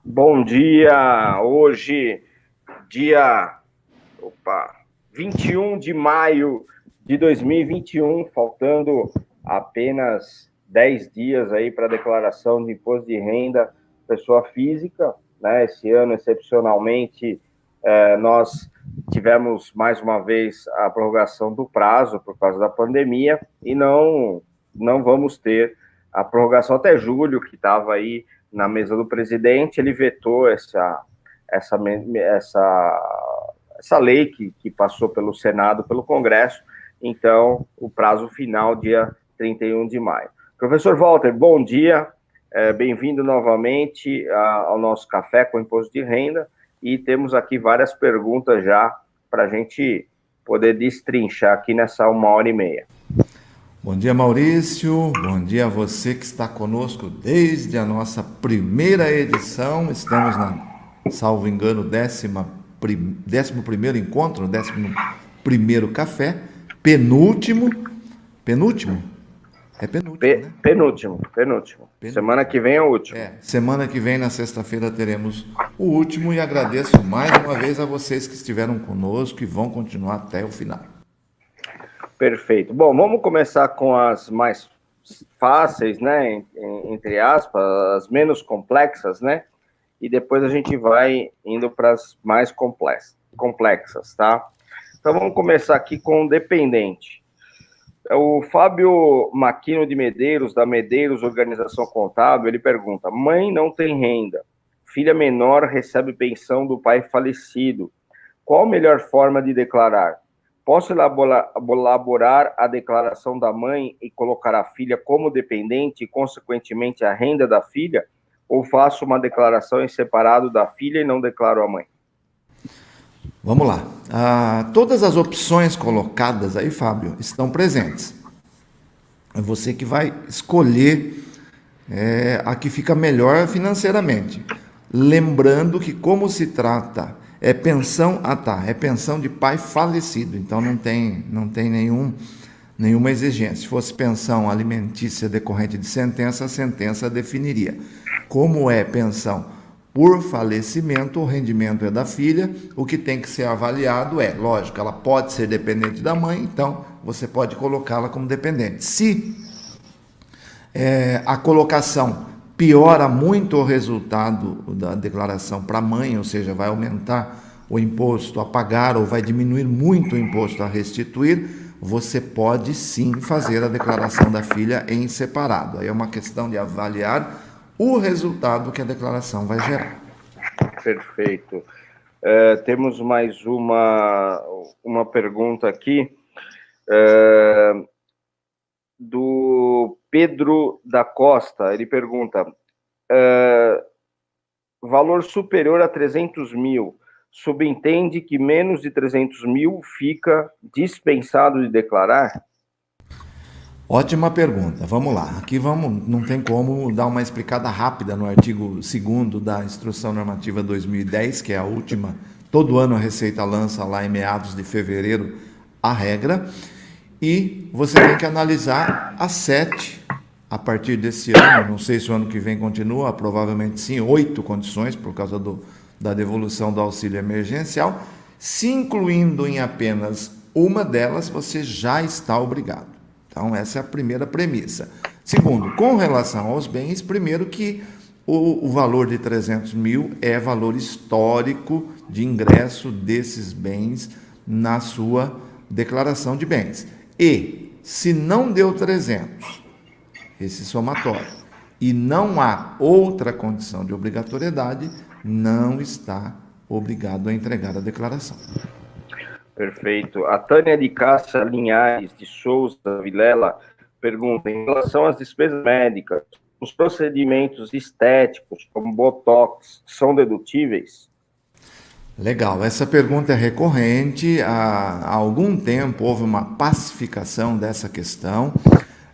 Bom dia, hoje, dia, 21 de maio de 2021, faltando apenas 10 dias aí para a declaração de imposto de renda pessoa física, né? Esse ano, excepcionalmente, nós tivemos mais uma vez a prorrogação do prazo por causa da pandemia e não vamos ter a prorrogação até julho, que estava aí na mesa do presidente. Ele vetou essa lei que passou pelo Senado, pelo Congresso. Então, o prazo final, dia 31 de maio. Professor Walter, bom dia. Bem-vindo novamente ao nosso Café com Imposto de Renda. E temos aqui várias perguntas já para a gente poder destrinchar aqui nessa 1h30. Bom dia, Maurício. Bom dia a você que está conosco desde a nossa primeira edição. Estamos salvo engano, 11º encontro, 11º café, penúltimo. Penúltimo? É penúltimo, né? Penúltimo. Semana que vem é o último. Semana que vem, na sexta-feira, teremos o último e agradeço mais uma vez a vocês que estiveram conosco e vão continuar até o final. Perfeito. Bom, vamos começar com as mais fáceis, né, entre aspas, as menos complexas, né, e depois a gente vai indo para as mais complexas, tá? Então vamos começar aqui com o dependente. O Fábio Maquino de Medeiros, da Medeiros Organização Contábil, ele pergunta: mãe não tem renda, filha menor recebe pensão do pai falecido. Qual a melhor forma de declarar? Posso elaborar a declaração da mãe e colocar a filha como dependente e, consequentemente, a renda da filha? Ou faço uma declaração em separado da filha e não declaro a mãe? Vamos lá. Todas as opções colocadas aí, Fábio, estão presentes. É você que vai escolher a que fica melhor financeiramente. Lembrando que, como se trata, é pensão de pai falecido, então não tem nenhuma exigência. Se fosse pensão alimentícia decorrente de sentença, a sentença definiria. Como é pensão por falecimento, o rendimento é da filha, o que tem que ser avaliado lógico, ela pode ser dependente da mãe, então você pode colocá-la como dependente. Se a colocação piora muito o resultado da declaração para a mãe, ou seja, vai aumentar o imposto a pagar ou vai diminuir muito o imposto a restituir, você pode sim fazer a declaração da filha em separado. Aí é uma questão de avaliar o resultado que a declaração vai gerar. Perfeito. Temos mais uma pergunta aqui do Pedro da Costa. Ele pergunta: valor superior a 300 mil, subentende que menos de 300 mil fica dispensado de declarar? Ótima pergunta. Vamos lá. Aqui não tem como dar uma explicada rápida no artigo 2º da Instrução Normativa 2010, que é a última. Todo ano a Receita lança lá em meados de fevereiro a regra. E você tem que analisar as 7 a partir desse ano. Não sei se o ano que vem continua, provavelmente sim, 8 condições por causa da devolução do auxílio emergencial. Se incluindo em apenas uma delas, você já está obrigado. Então, essa é a primeira premissa. Segundo, com relação aos bens, primeiro que o valor de 300 mil é valor histórico de ingresso desses bens na sua declaração de bens. E, se não deu 300, esse somatório, e não há outra condição de obrigatoriedade, não está obrigado a entregar a declaração. Perfeito. A Tânia de Cássia Linhares de Souza Vilela pergunta: em relação às despesas médicas, os procedimentos estéticos, como Botox, são dedutíveis? Legal, essa pergunta é recorrente. Há algum tempo houve uma pacificação dessa questão.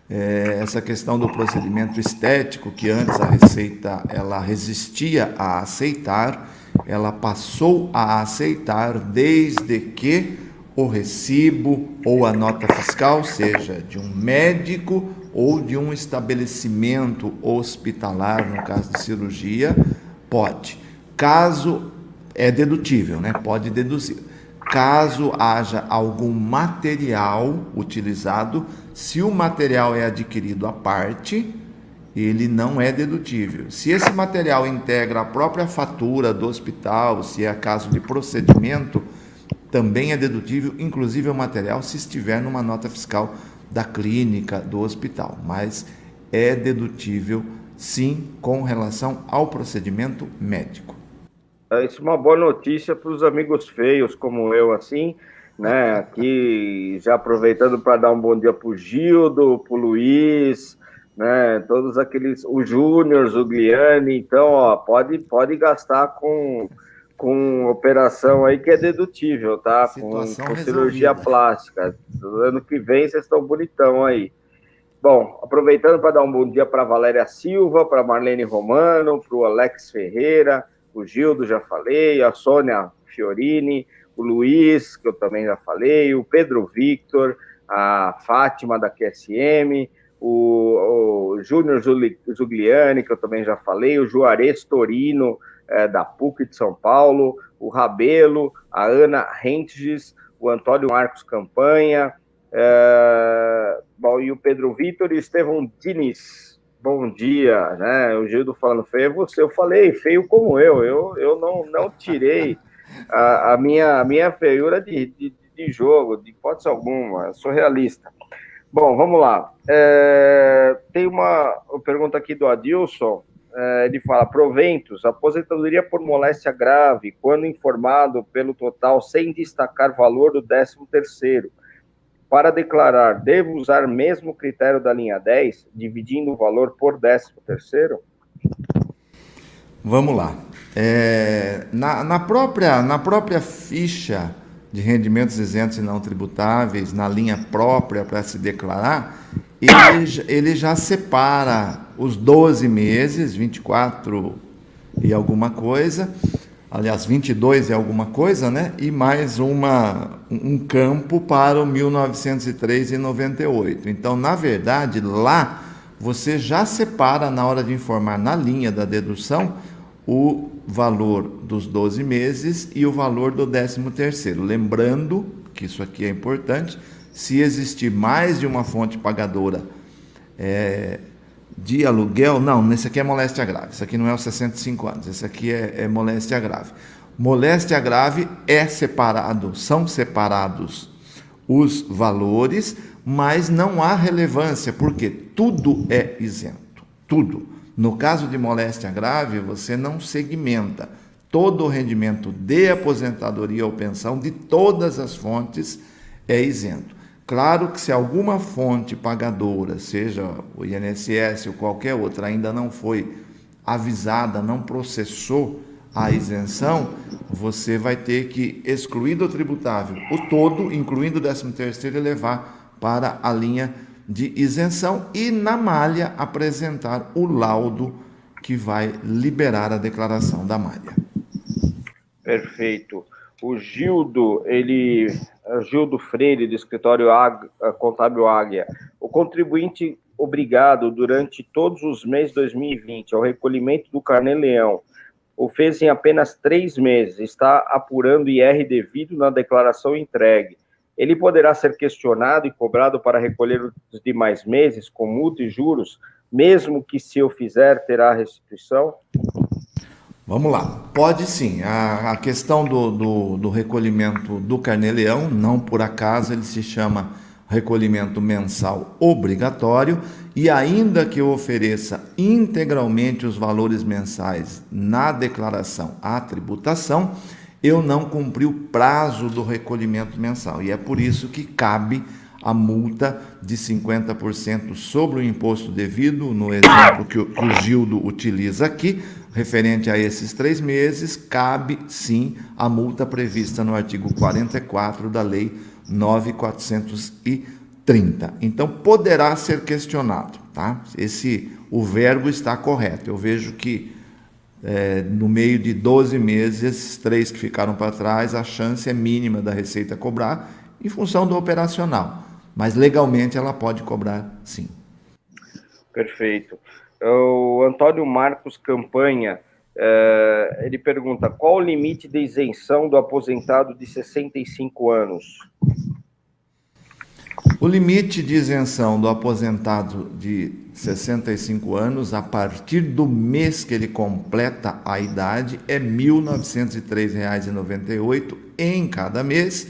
Essa questão do procedimento estético, que antes a Receita ela resistia a aceitar, ela passou a aceitar desde que o recibo ou a nota fiscal seja de um médico ou de um estabelecimento hospitalar, no caso de cirurgia, Pode. Caso é dedutível, né? Pode deduzir. Caso haja algum material utilizado, se o material é adquirido à parte, ele não é dedutível. Se esse material integra a própria fatura do hospital, se é caso de procedimento, também é dedutível, inclusive o material, se estiver numa nota fiscal da clínica, do hospital. Mas é dedutível, sim, com relação ao procedimento médico. Isso é uma boa notícia para os amigos feios como eu, assim, né? Aqui já aproveitando para dar um bom dia para o Gildo, para o Luiz, né? Todos aqueles, o Júnior, o Gliani, então, ó, pode gastar com operação aí que é dedutível, tá? Com cirurgia plástica. Ano que vem vocês estão bonitão aí. Bom, aproveitando para dar um bom dia para a Valéria Silva, para a Marlene Romano, para o Alex Ferreira, o Gildo, já falei, a Sônia Fiorini, o Luiz, que eu também já falei, o Pedro Victor, a Fátima da QSM, o Júnior Zugliani, que eu também já falei, o Juarez Torino, da PUC de São Paulo, o Rabelo, a Ana Rentes, o Antônio Marcos Campanha, bom, e o Pedro Vitor e o Estevão Diniz. Bom dia, né? O Gildo falando feio é você. Eu falei feio como eu não tirei a minha feiura de jogo, de hipótese alguma. Eu sou realista. Bom, vamos lá. Tem uma pergunta aqui do Adilson. Ele fala: proventos, aposentadoria por moléstia grave, quando informado pelo total, sem destacar valor do 13º. Para declarar, devo usar mesmo critério da linha 10, dividindo o valor por 13º? Vamos lá. Na própria ficha de rendimentos isentos e não tributáveis, na linha própria para se declarar, ele já separa os 12 meses, 24 e alguma coisa, aliás, 22 e alguma coisa, né? E mais um campo para o 1903,98. Então, na verdade, lá você já separa, na hora de informar na linha da dedução, o valor dos 12 meses e o valor do 13º. Lembrando que isso aqui é importante, se existir mais de uma fonte pagadora de aluguel, não, nesse aqui é moléstia grave, isso aqui não é os 65 anos, esse aqui é moléstia grave. Moléstia grave são separados os valores, mas não há relevância, porque tudo é isento, tudo. No caso de moléstia grave, você não segmenta. Todo o rendimento de aposentadoria ou pensão de todas as fontes é isento. Claro que se alguma fonte pagadora, seja o INSS ou qualquer outra, ainda não foi avisada, não processou a isenção, você vai ter que excluir do tributável o todo, incluindo o 13º, e levar para a linha de isenção e, na malha, apresentar o laudo que vai liberar a declaração da malha. Perfeito. O Gildo Freire, do escritório Contábil Águia. O contribuinte obrigado durante todos os meses de 2020 ao recolhimento do Carnê-Leão o fez em apenas 3 meses, está apurando IR devido na declaração entregue. Ele poderá ser questionado e cobrado para recolher os demais meses com multa e juros, mesmo que, se eu fizer, terá restituição? Vamos lá, pode sim. A questão do recolhimento do Carnê-Leão, não por acaso ele se chama recolhimento mensal obrigatório, e ainda que eu ofereça integralmente os valores mensais na declaração à tributação, eu não cumpri o prazo do recolhimento mensal, e é por isso que cabe a multa de 50% sobre o imposto devido, no exemplo que o Gildo utiliza aqui, referente a esses 3 meses, cabe sim a multa prevista no artigo 44 da Lei 9.430. Então, poderá ser questionado, tá? O verbo está correto. Eu vejo que no meio de 12 meses, esses 3 que ficaram para trás, a chance é mínima da Receita cobrar, em função do operacional. Mas legalmente ela pode cobrar, sim. Perfeito. O Antônio Marcos Campanha, Ele pergunta, qual o limite de isenção do aposentado de 65 anos? O limite de isenção do aposentado de 65 anos, a partir do mês que ele completa a idade, é R$ 1.903,98 em cada mês,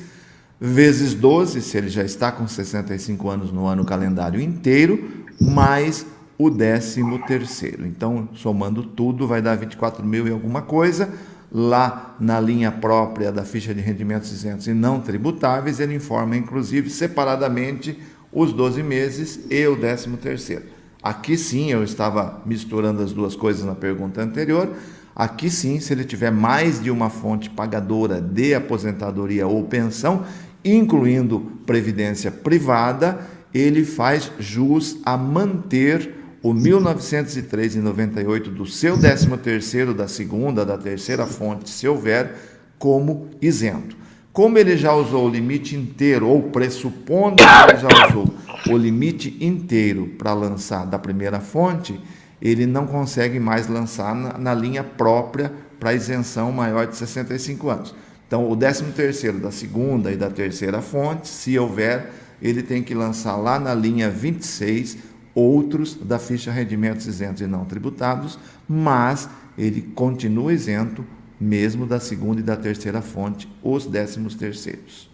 vezes 12, se ele já está com 65 anos no ano calendário inteiro, mais o 13º. Então, somando tudo, vai dar 24 mil e alguma coisa. Lá na linha própria da ficha de rendimentos isentos e não tributáveis, ele informa, inclusive, separadamente os 12 meses e o 13º. Aqui sim, eu estava misturando as duas coisas na pergunta anterior. Aqui sim, se ele tiver mais de uma fonte pagadora de aposentadoria ou pensão, incluindo previdência privada, ele faz jus a manter o R$ 1.903,98 do seu 13º, da segunda, da terceira fonte, se houver, como isento. Como ele já usou o limite inteiro, ou pressupondo que ele já usou o limite inteiro para lançar da primeira fonte, ele não consegue mais lançar na linha própria para isenção maior de 65 anos. Então, o 13º da segunda e da terceira fonte, se houver, ele tem que lançar lá na linha 26, outros da ficha rendimentos isentos e não tributados, mas ele continua isento mesmo da segunda e da terceira fonte, os 13º.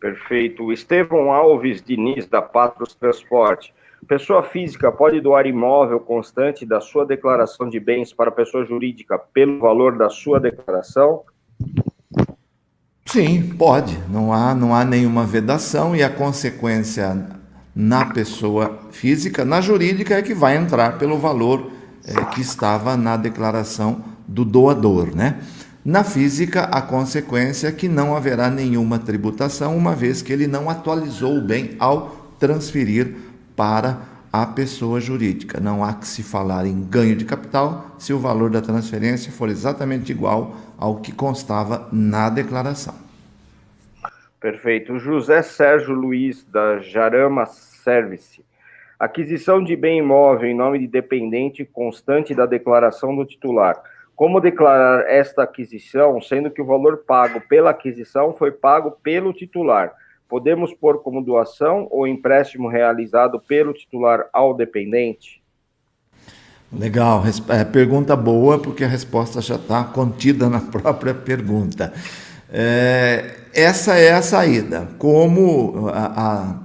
Perfeito. Estevão Alves Diniz, da Patros Transporte. Pessoa física pode doar imóvel constante da sua declaração de bens para pessoa jurídica pelo valor da sua declaração? Sim, pode. Não há nenhuma vedação e a consequência na pessoa física, na jurídica é que vai entrar pelo valor que estava na declaração do doador, né? Na física, a consequência é que não haverá nenhuma tributação, uma vez que ele não atualizou o bem ao transferir para a pessoa jurídica. Não há que se falar em ganho de capital se o valor da transferência for exatamente igual ao que constava na declaração. Perfeito. José Sérgio Luiz, da Jarama Service. Aquisição de bem imóvel em nome de dependente constante da declaração do titular. Como declarar esta aquisição, sendo que o valor pago pela aquisição foi pago pelo titular? Podemos pôr como doação ou empréstimo realizado pelo titular ao dependente? Legal, pergunta boa, porque a resposta já está contida na própria pergunta. Essa é a saída. Como,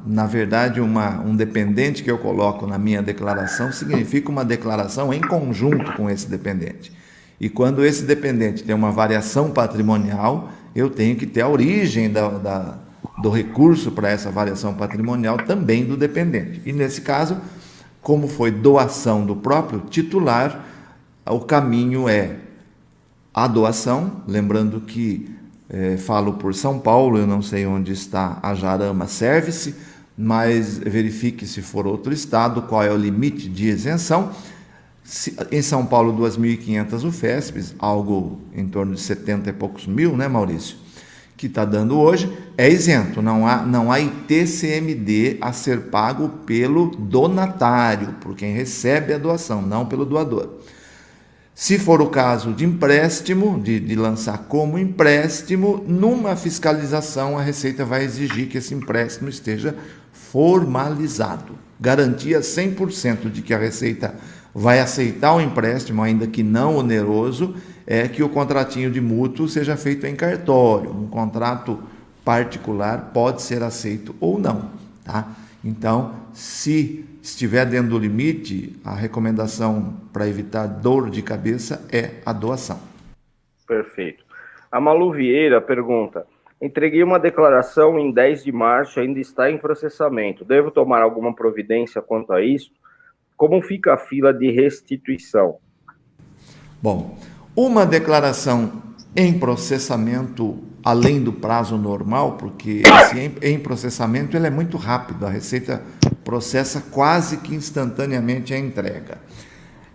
na verdade, um dependente que eu coloco na minha declaração significa uma declaração em conjunto com esse dependente. E quando esse dependente tem uma variação patrimonial, eu tenho que ter a origem do recurso para essa variação patrimonial também do dependente. E nesse caso, como foi doação do próprio titular, o caminho é a doação, lembrando que falo por São Paulo, eu não sei onde está a Jarama Service, mas verifique se for outro estado, qual é o limite de isenção. Em São Paulo, 2.500 UFESPs, algo em torno de 70 e poucos mil, né, Maurício? Que está dando hoje, é isento, não há ITCMD a ser pago pelo donatário, por quem recebe a doação, não pelo doador. Se for o caso de empréstimo, de lançar como empréstimo, numa fiscalização a Receita vai exigir que esse empréstimo esteja formalizado. Garantia 100% de que a Receita vai aceitar o empréstimo, ainda que não oneroso, é que o contratinho de mútuo seja feito em cartório. Um contrato particular pode ser aceito ou não, tá? Então, se estiver dentro do limite, a recomendação para evitar dor de cabeça é a doação. Perfeito. A Malu Vieira pergunta: entreguei uma declaração em 10 de março, ainda está em processamento. Devo tomar alguma providência quanto a isso? Como fica a fila de restituição? Bom, uma declaração em processamento além do prazo normal, porque esse em processamento ele é muito rápido, a Receita processa quase que instantaneamente a entrega.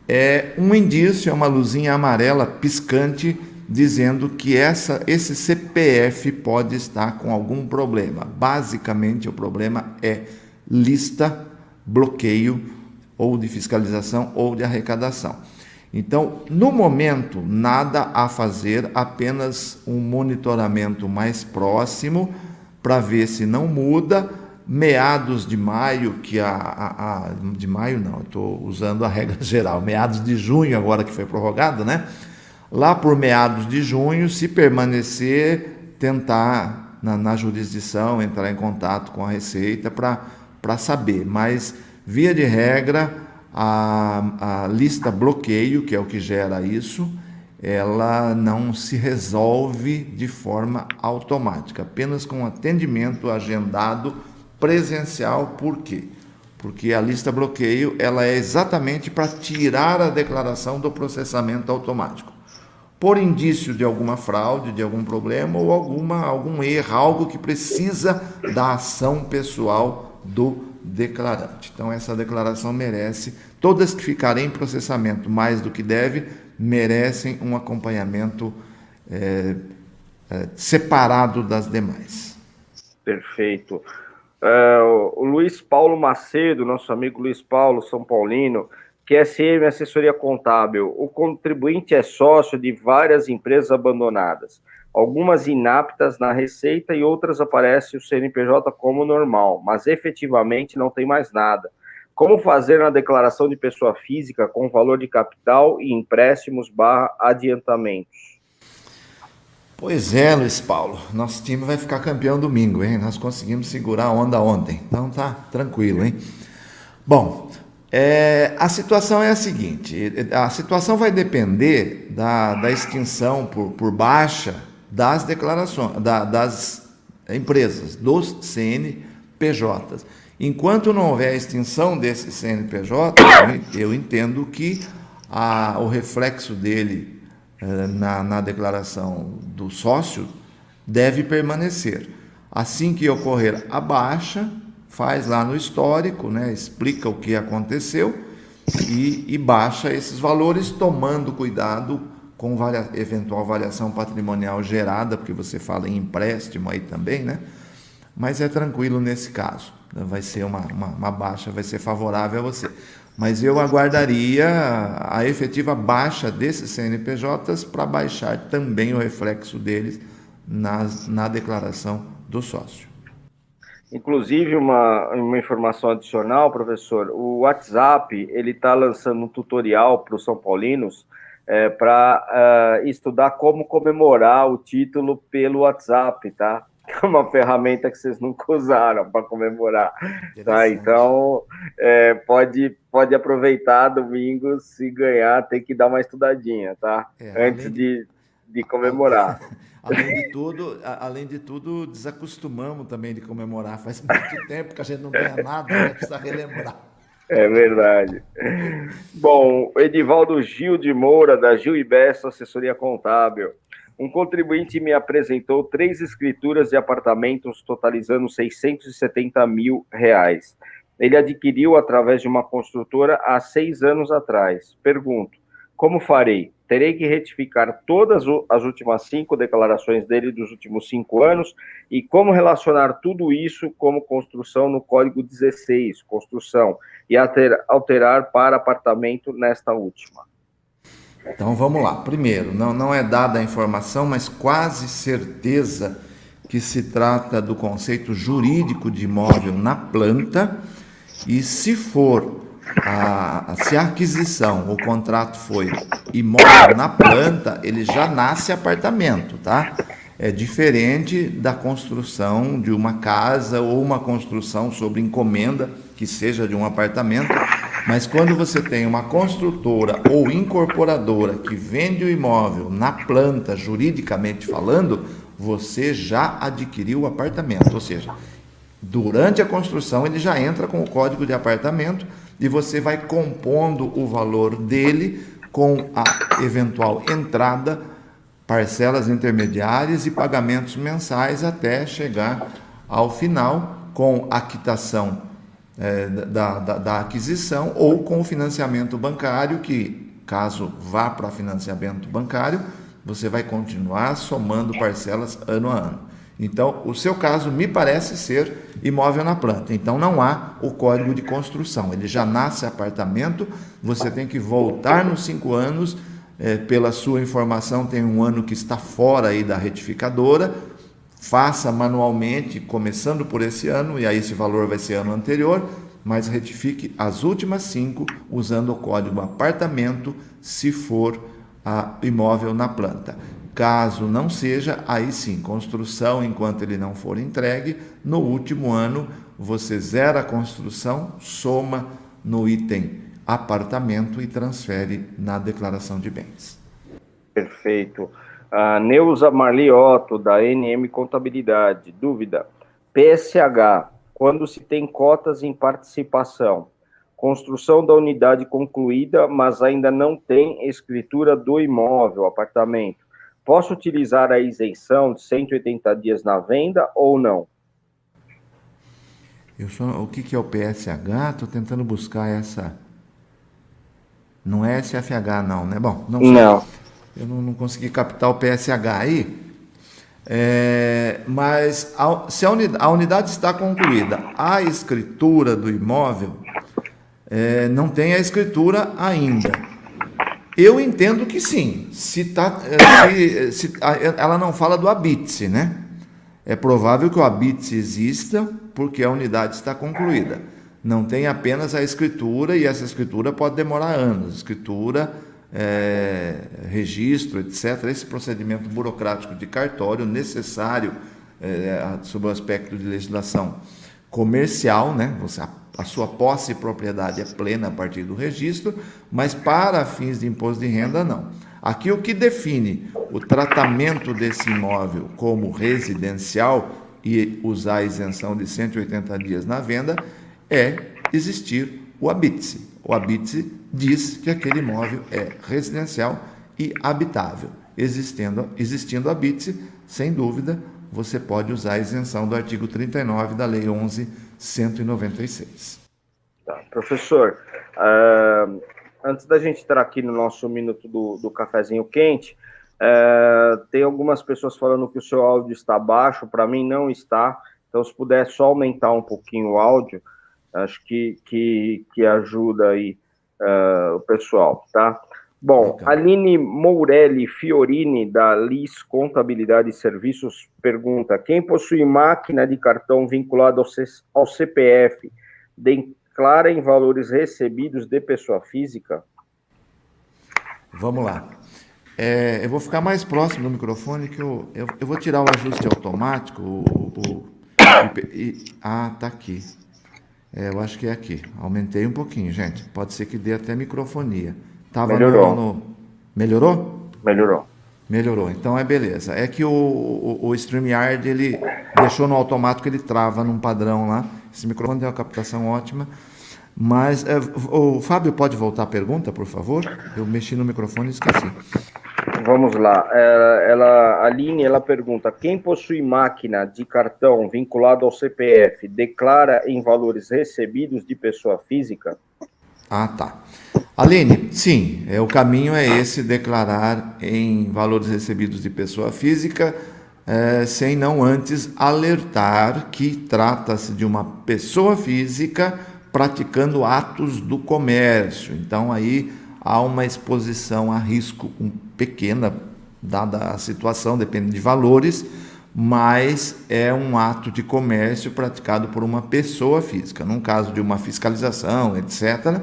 É um indício, é uma luzinha amarela piscante dizendo que esse CPF pode estar com algum problema. Basicamente, o problema é lista, bloqueio, ou de fiscalização ou de arrecadação. Então, no momento, nada a fazer, apenas um monitoramento mais próximo para ver se não muda. Meados de maio, de maio não, estou usando a regra geral, meados de junho agora que foi prorrogado, né? Lá por meados de junho, se permanecer, tentar na jurisdição, entrar em contato com a Receita para saber, mas via de regra, a lista bloqueio, que é o que gera isso, ela não se resolve de forma automática, apenas com atendimento agendado presencial. Por quê? Porque a lista bloqueio ela é exatamente para tirar a declaração do processamento automático, por indício de alguma fraude, de algum problema ou algum erro, algo que precisa da ação pessoal do declarante. Então essa declaração merece, todas que ficarem em processamento mais do que deve, merecem um acompanhamento separado das demais. Perfeito. O Luiz Paulo Macedo, nosso amigo Luiz Paulo, São Paulino, QSM Assessoria Contábil. O contribuinte é sócio de várias empresas abandonadas, algumas inaptas na Receita e outras aparece o CNPJ como normal, mas efetivamente não tem mais nada. Como fazer na declaração de pessoa física com valor de capital e empréstimos / adiantamentos? Pois é, Luiz Paulo, nosso time vai ficar campeão domingo, hein? Nós conseguimos segurar a onda ontem, então tá tranquilo, hein? Bom, a situação é a seguinte, a situação vai depender da extinção por baixa das declarações, das empresas, dos CNPJs. Enquanto não houver a extinção desse CNPJ, eu entendo que o reflexo dele na declaração do sócio deve permanecer. Assim que ocorrer a baixa, faz lá no histórico, né, explica o que aconteceu e baixa esses valores, tomando cuidado com eventual variação patrimonial gerada, porque você fala em empréstimo aí também, né? Mas é tranquilo nesse caso, vai ser uma baixa, vai ser favorável a você. Mas eu aguardaria a efetiva baixa desses CNPJs para baixar também o reflexo deles na declaração do sócio. Inclusive, uma informação adicional, professor, o WhatsApp ele está lançando um tutorial para os São Paulinos para estudar como comemorar o título pelo WhatsApp, tá? É uma ferramenta que vocês nunca usaram para comemorar, tá? Então, pode aproveitar domingo, se ganhar, tem que dar uma estudadinha, tá? Antes de comemorar. Além de tudo, desacostumamos também de comemorar. Faz muito tempo que a gente não ganha nada, né? Precisa relembrar. É verdade. Bom, Edivaldo Gil de Moura, da Gil e Bessa, Assessoria Contábil. Um contribuinte me apresentou 3 escrituras de apartamentos totalizando R$670 mil. Ele adquiriu através de uma construtora há 6 anos atrás. Pergunto, como farei? Terei que retificar todas as últimas 5 declarações dele dos últimos 5 anos e como relacionar tudo isso como construção no Código 16, construção, e alterar para apartamento nesta última. Então vamos lá. Primeiro, não é dada a informação, mas quase certeza que se trata do conceito jurídico de imóvel na planta, e se a aquisição, o contrato foi imóvel na planta, ele já nasce apartamento, tá? É diferente da construção de uma casa ou uma construção sobre encomenda, que seja de um apartamento, mas quando você tem uma construtora ou incorporadora que vende o imóvel na planta, juridicamente falando, você já adquiriu o apartamento, ou seja, durante a construção ele já entra com o código de apartamento e você vai compondo o valor dele com a eventual entrada, parcelas intermediárias e pagamentos mensais até chegar ao final com a quitação da aquisição ou com o financiamento bancário, que caso vá para financiamento bancário, você vai continuar somando parcelas ano a ano. Então, o seu caso me parece ser imóvel na planta. Então, não há o código de construção. Ele já nasce apartamento, você tem que voltar nos 5 anos. Pela sua informação, tem um ano que está fora aí da retificadora. Faça manualmente, começando por esse ano, e aí esse valor vai ser ano anterior, mas retifique as últimas 5 usando o código apartamento, se for imóvel na planta. Caso não seja, aí sim, construção enquanto ele não for entregue. No último ano, você zera a construção, soma no item apartamento e transfere na declaração de bens. Perfeito. A Neuza Marliotto, da NM Contabilidade. Dúvida. PSH, quando se tem cotas em participação, construção da unidade concluída, mas ainda não tem escritura do imóvel, apartamento. Posso utilizar a isenção de 180 dias na venda ou não? O que é o PSH? Estou tentando buscar essa. Não é SFH, não, né? Bom, não sei. Não. Eu não consegui captar o PSH aí. Mas se a unidade está concluída, a escritura do imóvel não tem a escritura ainda. Eu entendo que sim. Ela não fala do habite-se, né? É provável que o habite-se exista porque a unidade está concluída. Não tem apenas a escritura, e essa escritura pode demorar anos. Escritura, registro, etc. Esse procedimento burocrático de cartório necessário sob o aspecto de legislação comercial, né? A sua posse e propriedade é plena a partir do registro, mas para fins de imposto de renda, não. Aqui o que define o tratamento desse imóvel como residencial e usar a isenção de 180 dias na venda é existir o habite-se. O habite-se diz que aquele imóvel é residencial e habitável. Existindo habite-se, sem dúvida, você pode usar a isenção do artigo 39 da Lei 11.196. Tá. Professor, antes da gente entrar aqui no nosso minuto do cafezinho quente, tem algumas pessoas falando que o seu áudio está baixo, para mim não está, então se puder só aumentar um pouquinho o áudio, acho que ajuda aí o pessoal, tá? Bom, legal. Aline Mourelli Fiorini, da Lis Contabilidade e Serviços, pergunta: quem possui máquina de cartão vinculada ao CPF declara em valores recebidos de pessoa física? Vamos lá. Eu vou ficar mais próximo do microfone, que eu vou tirar o ajuste automático. Tá aqui. Eu acho que é aqui. Aumentei um pouquinho, gente. Pode ser que dê até microfonia. Melhorou. Melhorou? Melhorou. Então beleza. É que o StreamYard, ele deixou no automático, ele trava num padrão lá. Esse microfone tem uma captação ótima. Mas o Fábio pode voltar a pergunta, por favor? Eu mexi no microfone e esqueci. Vamos lá. A Aline, ela pergunta: quem possui máquina de cartão vinculado ao CPF declara em valores recebidos de pessoa física? Tá. Aline, sim, o caminho é esse, declarar em valores recebidos de pessoa física, sem não antes alertar que trata-se de uma pessoa física praticando atos do comércio. Então, aí há uma exposição a risco pequena, dada a situação, depende de valores, mas é um ato de comércio praticado por uma pessoa física. Num caso de uma fiscalização, etc.,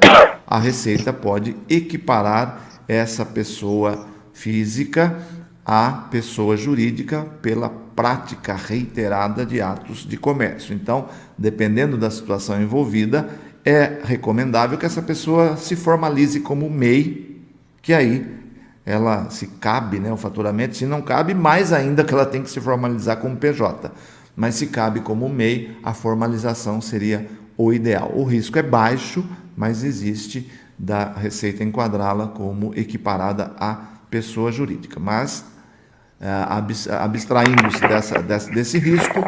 a Receita pode equiparar essa pessoa física à pessoa jurídica pela prática reiterada de atos de comércio. Então, dependendo da situação envolvida, é recomendável que essa pessoa se formalize como MEI, que aí ela, se cabe, né, o faturamento, se não cabe, mais ainda que ela tem que se formalizar como PJ. Mas se cabe como MEI, a formalização seria o ideal. O risco é baixo, mas existe da Receita enquadrá-la como equiparada à pessoa jurídica. Mas, abstraindo-se desse risco,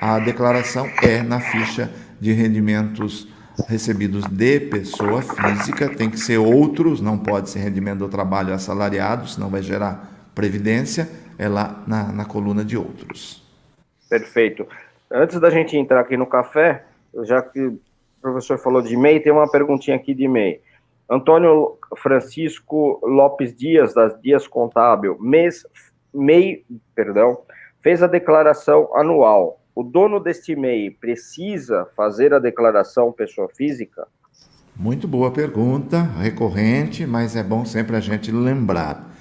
a declaração é na ficha de rendimentos recebidos de pessoa física, tem que ser outros, não pode ser rendimento do trabalho assalariado, senão vai gerar previdência, é lá na coluna de outros. Perfeito. Antes da gente entrar aqui no café, já que o professor falou de MEI, tem uma perguntinha aqui de MEI. Antônio Francisco Lopes Dias, das Dias Contábil, MEI, fez a declaração anual. O dono deste MEI precisa fazer a declaração pessoa física? Muito boa pergunta, recorrente, mas é bom sempre a gente lembrar.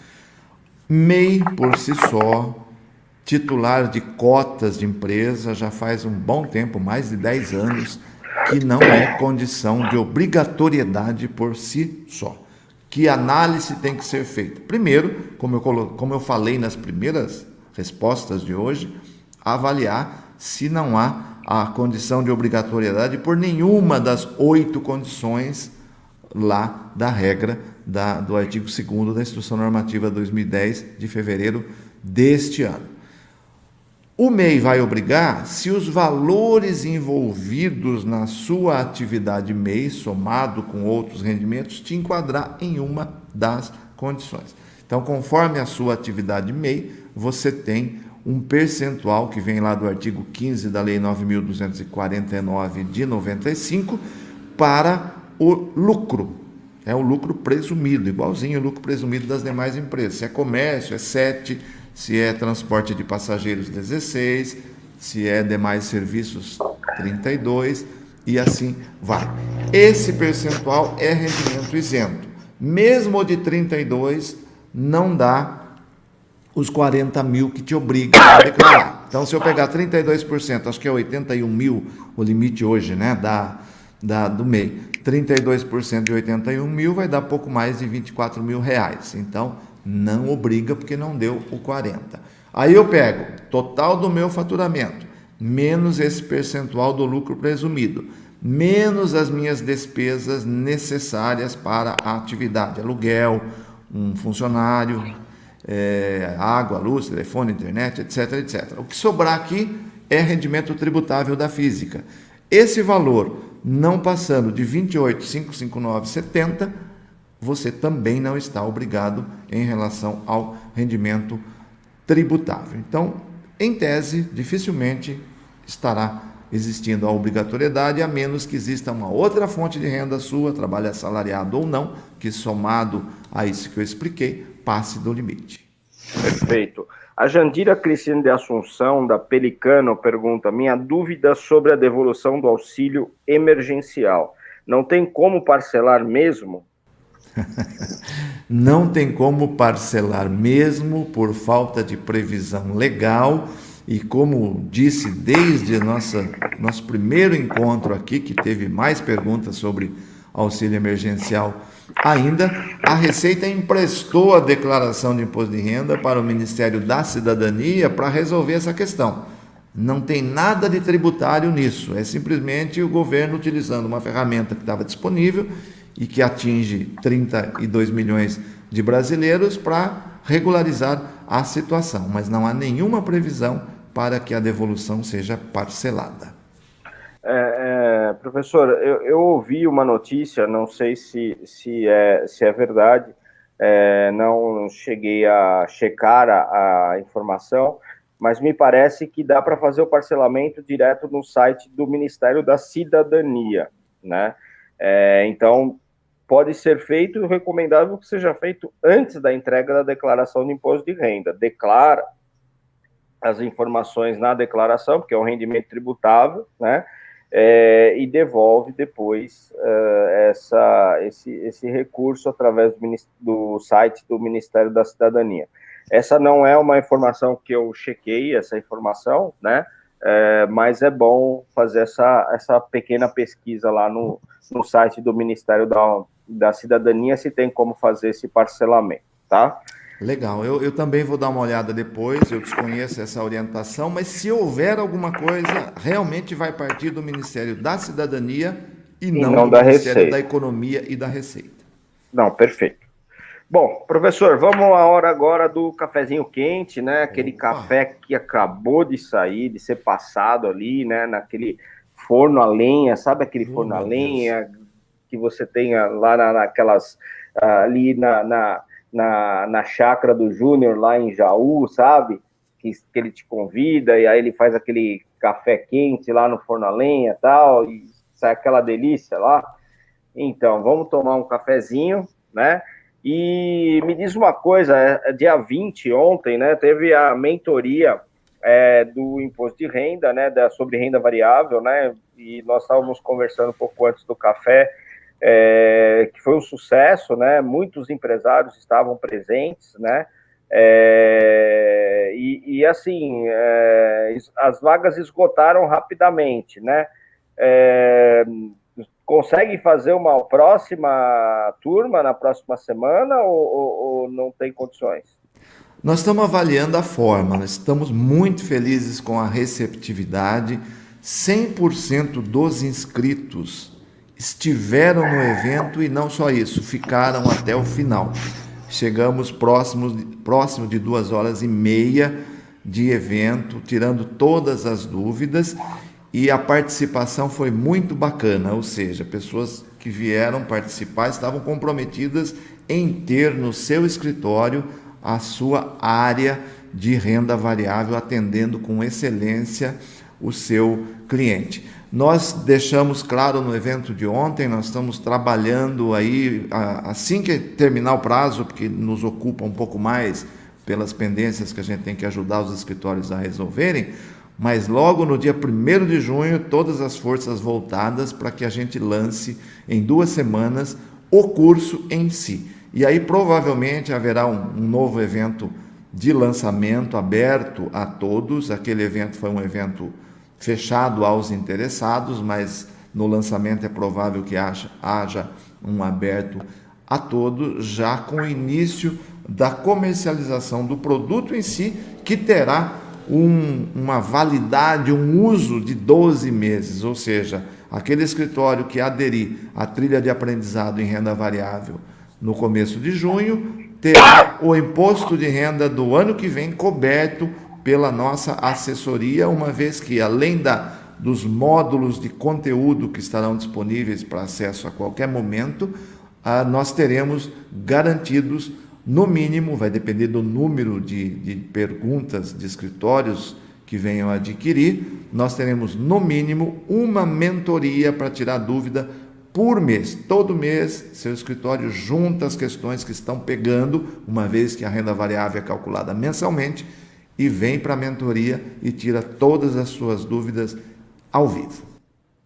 MEI, por si só, titular de cotas de empresa, já faz um bom tempo, mais de 10 anos, que não é condição de obrigatoriedade por si só. Que análise tem que ser feita? Primeiro, como eu falei nas primeiras respostas de hoje, avaliar se não há a condição de obrigatoriedade por nenhuma das 8 condições lá da regra do artigo 2º da Instrução Normativa 2010, de fevereiro deste ano. O MEI vai obrigar se os valores envolvidos na sua atividade MEI, somado com outros rendimentos, te enquadrar em uma das condições. Então, conforme a sua atividade MEI, você tem um percentual que vem lá do artigo 15 da Lei 9.249 de 95 para o lucro. É o lucro presumido, igualzinho o lucro presumido das demais empresas. Se é comércio, é 7%. Se é transporte de passageiros, 16%, se é demais serviços, 32%, e assim vai. Esse percentual é rendimento isento. Mesmo de 32%, não dá os 40 mil que te obriga a declarar. Então, se eu pegar 32%, acho que é 81 mil o limite hoje, né, do MEI. 32% de 81 mil vai dar pouco mais de 24 mil reais. Então, não obriga porque não deu o 40. Aí eu pego total do meu faturamento, menos esse percentual do lucro presumido, menos as minhas despesas necessárias para a atividade, aluguel, um funcionário, água, luz, telefone, internet, etc, etc. O que sobrar aqui é rendimento tributável da física. Esse valor, não passando de 28.559,70, você também não está obrigado em relação ao rendimento tributável. Então, em tese, dificilmente estará existindo a obrigatoriedade, a menos que exista uma outra fonte de renda sua, trabalho assalariado ou não, que somado a isso que eu expliquei, passe do limite. Perfeito. A Jandira Cristina de Assunção, da Pelicano, pergunta: minha dúvida sobre a devolução do auxílio emergencial. Não tem como parcelar mesmo? Não tem como parcelar mesmo por falta de previsão legal e, como disse desde nosso primeiro encontro aqui, que teve mais perguntas sobre auxílio emergencial ainda, a Receita emprestou a declaração de imposto de renda para o Ministério da Cidadania para resolver essa questão. Não tem nada de tributário nisso, é simplesmente o governo utilizando uma ferramenta que estava disponível e que atinge 32 milhões de brasileiros para regularizar a situação, mas não há nenhuma previsão para que a devolução seja parcelada. Professor, eu ouvi uma notícia, não sei se é verdade, não cheguei a checar a informação, mas me parece que dá para fazer o parcelamento direto no site do Ministério da Cidadania, né? Então, pode ser feito, recomendável que seja feito antes da entrega da declaração de imposto de renda. Declara as informações na declaração, porque é um rendimento tributável, né? E devolve depois esse recurso através do site do Ministério da Cidadania. Essa não é uma informação que eu chequei, essa informação, né? Mas é bom fazer essa pequena pesquisa lá no site do Ministério da Cidadania, se tem como fazer esse parcelamento, tá? Legal, eu também vou dar uma olhada depois, eu desconheço essa orientação, mas se houver alguma coisa, realmente vai partir do Ministério da Cidadania e não do da Ministério Receita. da Economia e da Receita. Não, perfeito. Bom, professor, vamos à hora agora do cafezinho quente, né? Aquele café que acabou de sair, de ser passado ali, né? Naquele forno a lenha, sabe aquele forno a lenha que você tem lá naquelas, ali na chácara do Júnior, lá em Jaú, sabe? que ele te convida, e aí ele faz aquele café quente lá no forno a lenha e tal, e sai aquela delícia lá. Então, vamos tomar um cafezinho, né? E me diz uma coisa, dia 20, ontem, né, teve a mentoria do imposto de renda, né, sobre renda variável, né, e nós estávamos conversando um pouco antes do café, que foi um sucesso, né, muitos empresários estavam presentes, né, assim, as vagas esgotaram rapidamente, né, consegue fazer uma próxima turma na próxima semana ou não tem condições? Nós estamos avaliando a forma, nós estamos muito felizes com a receptividade. 100% dos inscritos estiveram no evento e não só isso, ficaram até o final. Chegamos próximo de 2 horas e meia de evento, tirando todas as dúvidas, e a participação foi muito bacana, ou seja, pessoas que vieram participar estavam comprometidas em ter no seu escritório a sua área de renda variável, atendendo com excelência o seu cliente. Nós deixamos claro no evento de ontem, nós estamos trabalhando aí, assim que terminar o prazo, porque nos ocupa um pouco mais pelas pendências que a gente tem que ajudar os escritórios a resolverem, mas logo no dia 1º de junho, todas as forças voltadas para que a gente lance em 2 semanas o curso em si. E aí provavelmente haverá um novo evento de lançamento aberto a todos. Aquele evento foi um evento fechado aos interessados, mas no lançamento é provável que haja um aberto a todos, já com o início da comercialização do produto em si, que terá uma validade, um uso de 12 meses, ou seja, aquele escritório que aderir à trilha de aprendizado em renda variável no começo de junho, terá o imposto de renda do ano que vem coberto pela nossa assessoria, uma vez que, além dos módulos de conteúdo que estarão disponíveis para acesso a qualquer momento, nós teremos garantidos, no mínimo, vai depender do número de perguntas de escritórios que venham a adquirir, nós teremos, no mínimo, uma mentoria para tirar dúvida por mês. Todo mês, seu escritório junta as questões que estão pegando, uma vez que a renda variável é calculada mensalmente, e vem para a mentoria e tira todas as suas dúvidas ao vivo.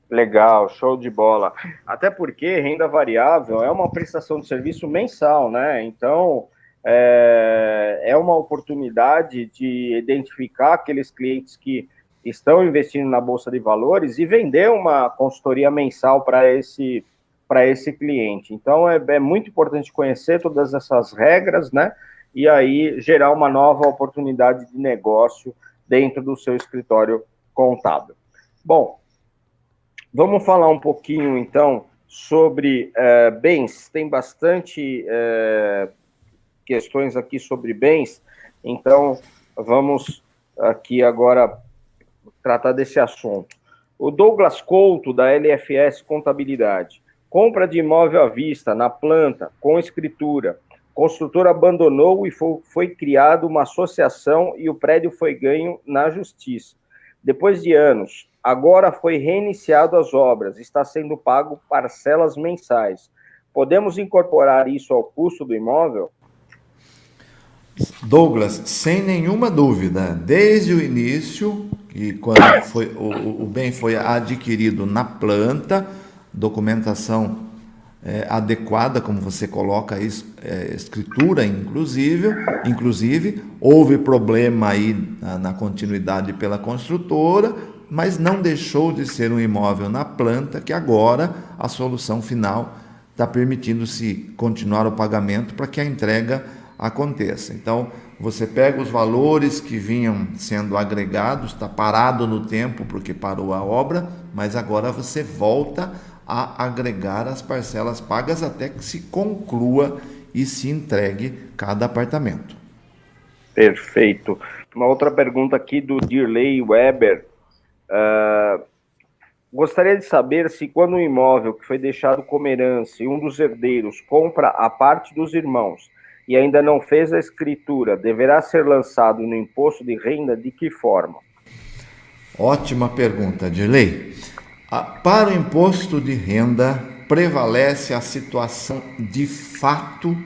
Legal, show de bola. Até porque renda variável é uma prestação de serviço mensal, né? Então, é uma oportunidade de identificar aqueles clientes que estão investindo na Bolsa de Valores e vender uma consultoria mensal para esse cliente. Então, é muito importante conhecer todas essas regras, né? E aí gerar uma nova oportunidade de negócio dentro do seu escritório contábil. Bom, vamos falar um pouquinho, então, sobre bens. Tem bastante questões aqui sobre bens, então vamos aqui agora tratar desse assunto. O Douglas Couto, da LFS Contabilidade. Compra de imóvel à vista, na planta, com escritura. Construtor abandonou e foi criada uma associação e o prédio foi ganho na justiça. Depois de anos, agora foi reiniciado as obras, está sendo pago parcelas mensais. Podemos incorporar isso ao custo do imóvel? Douglas, sem nenhuma dúvida, desde o início, que quando o bem foi adquirido na planta, documentação adequada, como você coloca, escritura inclusive, houve problema aí na continuidade pela construtora, mas não deixou de ser um imóvel na planta, que agora a solução final está permitindo-se continuar o pagamento para que a entrega aconteça. Então, você pega os valores que vinham sendo agregados, está parado no tempo porque parou a obra, mas agora você volta a agregar as parcelas pagas até que se conclua e se entregue cada apartamento. Perfeito. Uma outra pergunta aqui do Dirley Weber. Gostaria de saber se quando um imóvel que foi deixado como herança e um dos herdeiros compra a parte dos irmãos e ainda não fez a escritura, deverá ser lançado no imposto de renda de que forma? Ótima pergunta, Dirley. Para o imposto de renda, prevalece a situação de fato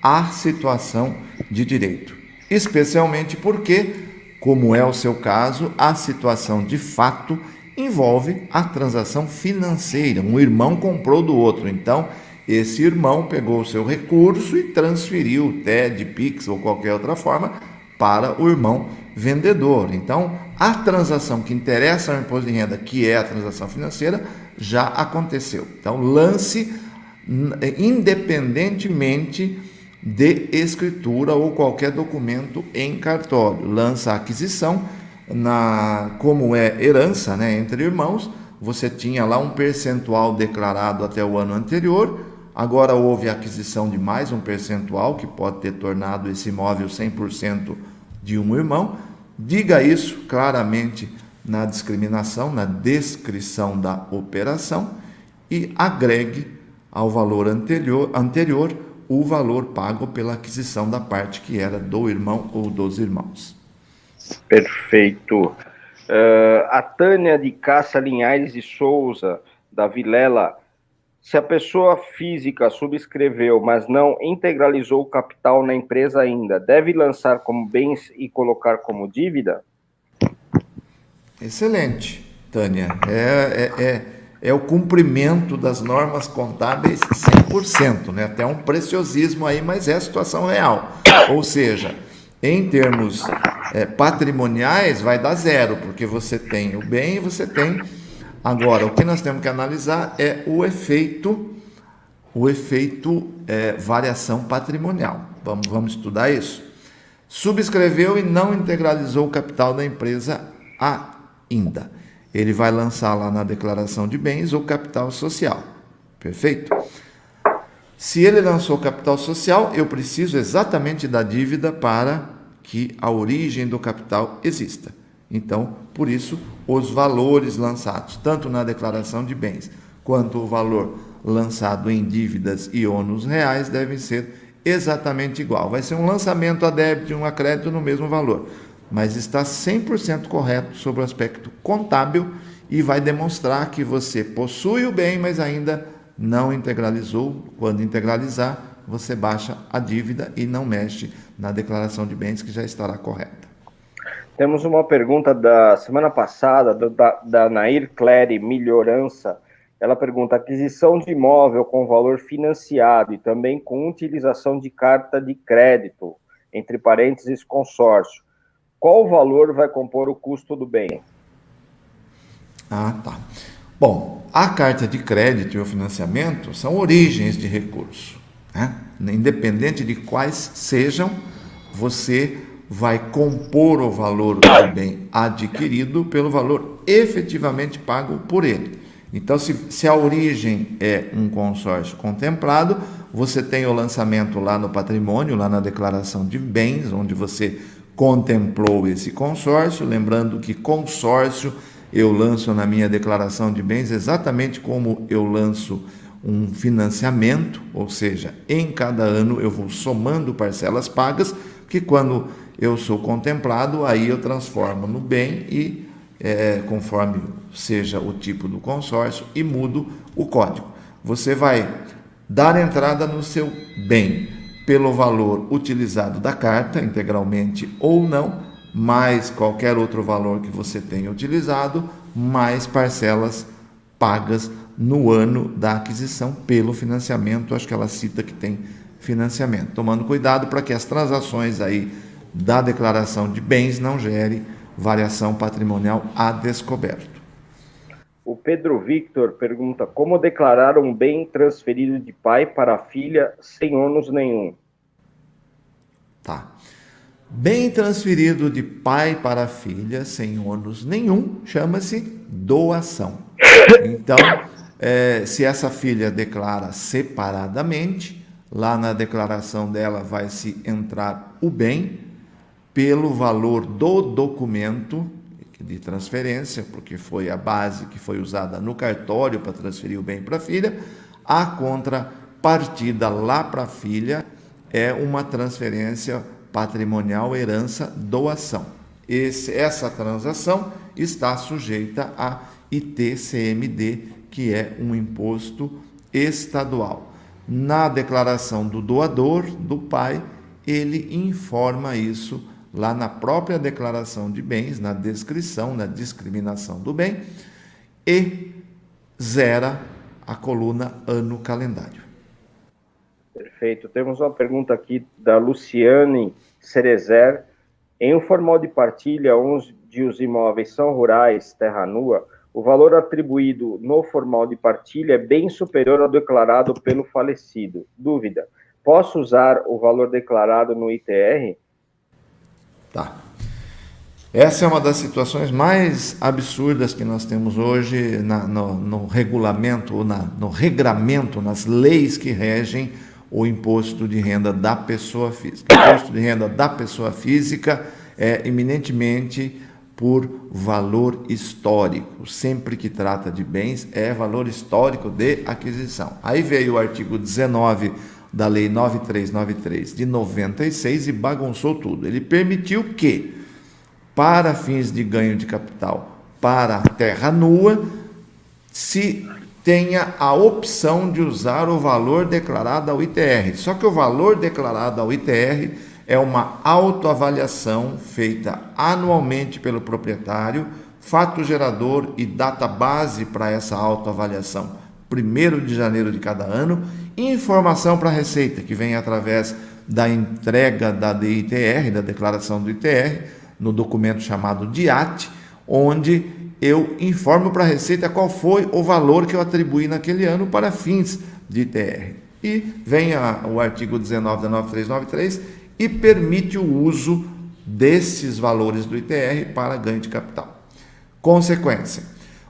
à situação de direito. Especialmente porque, como é o seu caso, a situação de fato envolve a transação financeira. Um irmão comprou do outro, então esse irmão pegou o seu recurso e transferiu TED, Pix ou qualquer outra forma para o irmão vendedor. Então, a transação que interessa ao imposto de renda, que é a transação financeira, já aconteceu. Então, lance independentemente de escritura ou qualquer documento em cartório. Lança a aquisição, como é herança, né, entre irmãos, você tinha lá um percentual declarado até o ano anterior, agora houve a aquisição de mais um percentual, que pode ter tornado esse imóvel 100% de um irmão. Diga isso claramente na discriminação, na descrição da operação e agregue ao valor anterior o valor pago pela aquisição da parte que era do irmão ou dos irmãos. Perfeito. A Tânia de Caça Linhares de Souza, da Vilela, se a pessoa física subscreveu, mas não integralizou o capital na empresa ainda, deve lançar como bens e colocar como dívida? Excelente, Tânia. É o cumprimento das normas contábeis 100%, né? Até um preciosismo aí, mas é a situação real. Ou seja, em termos patrimoniais, vai dar zero, porque você tem o bem e você tem... Agora, o que nós temos que analisar é o efeito variação patrimonial. Vamos estudar isso. Subscreveu e não integralizou o capital da empresa ainda. Ele vai lançar lá na declaração de bens o capital social. Perfeito? Se ele lançou capital social, eu preciso exatamente da dívida para que a origem do capital exista. Então, por isso, os valores lançados, tanto na declaração de bens, quanto o valor lançado em dívidas e ônus reais, devem ser exatamente igual. Vai ser um lançamento a débito e um a crédito no mesmo valor, mas está 100% correto sobre o aspecto contábil e vai demonstrar que você possui o bem, mas ainda não integralizou. Quando integralizar, você baixa a dívida e não mexe na declaração de bens, que já estará correta. Temos uma pergunta da semana passada, da Nair Clery Melhorança. Ela pergunta: aquisição de imóvel com valor financiado e também com utilização de carta de crédito, entre parênteses, consórcio. Qual valor vai compor o custo do bem? Tá. Bom, a carta de crédito e o financiamento são origens de recurso, né? Independente de quais sejam, você vai compor o valor do bem adquirido pelo valor efetivamente pago por ele. Então, se a origem é um consórcio contemplado, você tem o lançamento lá no patrimônio, lá na declaração de bens, onde você contemplou esse consórcio. Lembrando que consórcio eu lanço na minha declaração de bens exatamente como eu lanço um financiamento, ou seja, em cada ano eu vou somando parcelas pagas, que quando eu sou contemplado, aí eu transformo no bem e, conforme seja o tipo do consórcio, e mudo o código. Você vai dar entrada no seu bem pelo valor utilizado da carta, integralmente ou não, mais qualquer outro valor que você tenha utilizado, mais parcelas pagas no ano da aquisição pelo financiamento. Acho que ela cita que tem financiamento, tomando cuidado para que as transações aí da declaração de bens não gere variação patrimonial a descoberto. O Pedro Victor pergunta: como declarar um bem transferido de pai para filha sem ônus nenhum? Tá. Bem transferido de pai para filha sem ônus nenhum chama-se doação. Então, se essa filha declara separadamente, lá na declaração dela vai se entrar o bem pelo valor do documento de transferência, porque foi a base que foi usada no cartório para transferir o bem para a filha. A contrapartida lá para a filha é uma transferência patrimonial, herança, doação. Essa transação está sujeita a ITCMD, que é um imposto estadual. Na declaração do doador, do pai, ele informa isso lá na própria declaração de bens, na descrição, na discriminação do bem, e zera a coluna ano calendário. Perfeito. Temos uma pergunta aqui da Luciane Cerezer. Em um formal de partilha onde os imóveis são rurais, terra nua, o valor atribuído no formal de partilha é bem superior ao declarado pelo falecido. Dúvida: posso usar o valor declarado no ITR? Tá. Essa é uma das situações mais absurdas que nós temos hoje no regulamento, ou no regramento, nas leis que regem o imposto de renda da pessoa física. O imposto de renda da pessoa física é eminentemente por valor histórico. Sempre que trata de bens, é valor histórico de aquisição. Aí veio o artigo 19 da Lei 9393 de 96 e bagunçou tudo. Ele permitiu que, para fins de ganho de capital para a terra nua, se tenha a opção de usar o valor declarado ao ITR. Só que o valor declarado ao ITR é uma autoavaliação feita anualmente pelo proprietário, fato gerador e data base para essa autoavaliação, 1º de janeiro de cada ano, informação para a Receita, que vem através da entrega da DITR, da declaração do ITR, no documento chamado DIAT, onde eu informo para a Receita qual foi o valor que eu atribuí naquele ano para fins de ITR. E vem o artigo 19 da 9393 e permite o uso desses valores do ITR para ganho de capital. Consequência: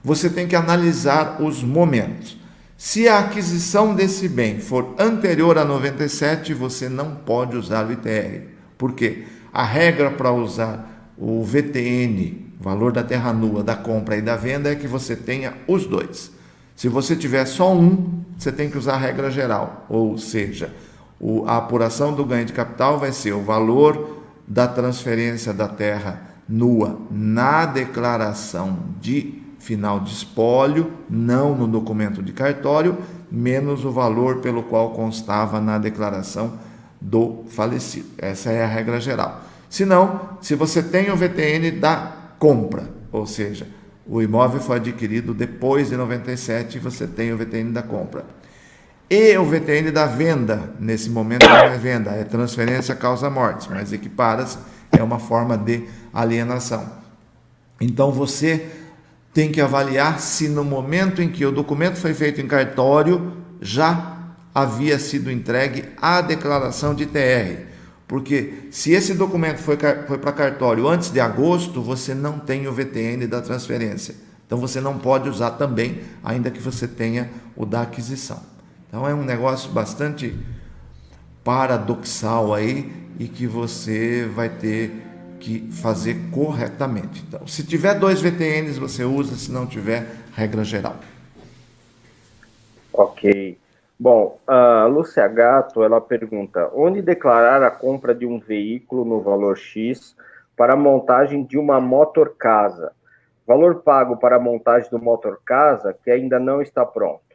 você tem que analisar os momentos. Se a aquisição desse bem for anterior a 97, você não pode usar o ITR. Por quê? A regra para usar o VTN, valor da terra nua, da compra e da venda, é que você tenha os dois. Se você tiver só um, você tem que usar a regra geral, ou seja, a apuração do ganho de capital vai ser o valor da transferência da terra nua na declaração de final de espólio, não no documento de cartório, menos o valor pelo qual constava na declaração do falecido. Essa é a regra geral. Se não, se você tem o VTN da compra, ou seja, o imóvel foi adquirido depois de 97 e você tem o VTN da compra. E o VTN da venda, nesse momento não é venda, é transferência causa-morte, mas equipara-se, é uma forma de alienação. Então você tem que avaliar se no momento em que o documento foi feito em cartório já havia sido entregue a declaração de ITR. Porque se esse documento foi para cartório antes de agosto, você não tem o VTN da transferência. Então você não pode usar também, ainda que você tenha o da aquisição. Então é um negócio bastante paradoxal aí e que você vai ter que fazer corretamente. Então, se tiver 2 VTNs, você usa, se não tiver, regra geral. Ok. Bom, a Lúcia Gato, ela pergunta: onde declarar a compra de um veículo no valor X para a montagem de uma motorcasa? Valor pago para a montagem do motorcasa que ainda não está pronto.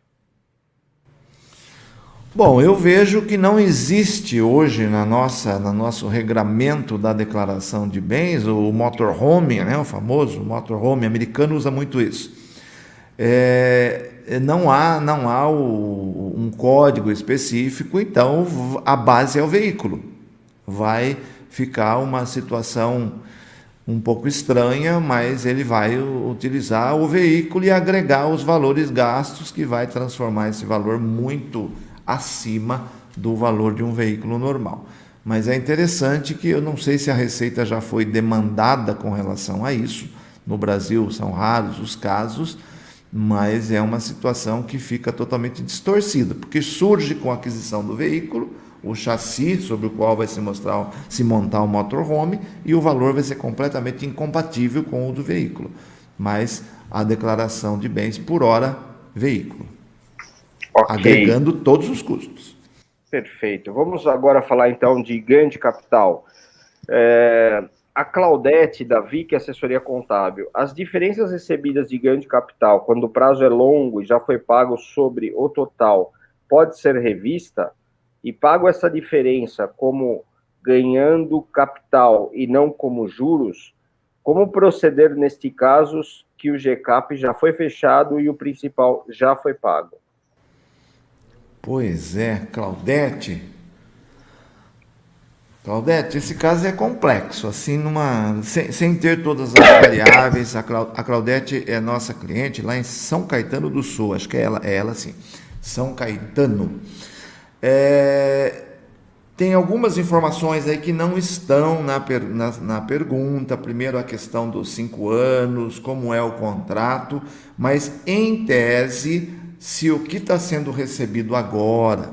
Bom, eu vejo que não existe hoje no nosso regramento da declaração de bens, o motorhome, né, o famoso motorhome americano usa muito isso. Não há um código específico, então a base é o veículo. Vai ficar uma situação um pouco estranha, mas ele vai utilizar o veículo e agregar os valores gastos, que vai transformar esse valor muito acima do valor de um veículo normal. Mas é interessante que eu não sei se a Receita já foi demandada com relação a isso. No Brasil são raros os casos, mas é uma situação que fica totalmente distorcida, porque surge com a aquisição do veículo o chassi sobre o qual vai se montar o motorhome e o valor vai ser completamente incompatível com o do veículo. Mas a declaração de bens por hora, veículo. Okay. Agregando todos os custos. Perfeito. Vamos agora falar então de ganho de capital. A Claudete, da Vic Assessoria Contábil, as diferenças recebidas de ganho de capital, quando o prazo é longo e já foi pago sobre o total, pode ser revista? E pago essa diferença como ganhando capital e não como juros? Como proceder neste caso que o GCAP já foi fechado e o principal já foi pago? Pois é, Claudete, esse caso é complexo, assim, sem ter todas as variáveis. A Claudete é nossa cliente lá em São Caetano do Sul, acho que é ela sim, São Caetano. Tem algumas informações aí que não estão na pergunta. Primeiro, a questão dos 5 anos, como é o contrato, mas em tese, se o que está sendo recebido agora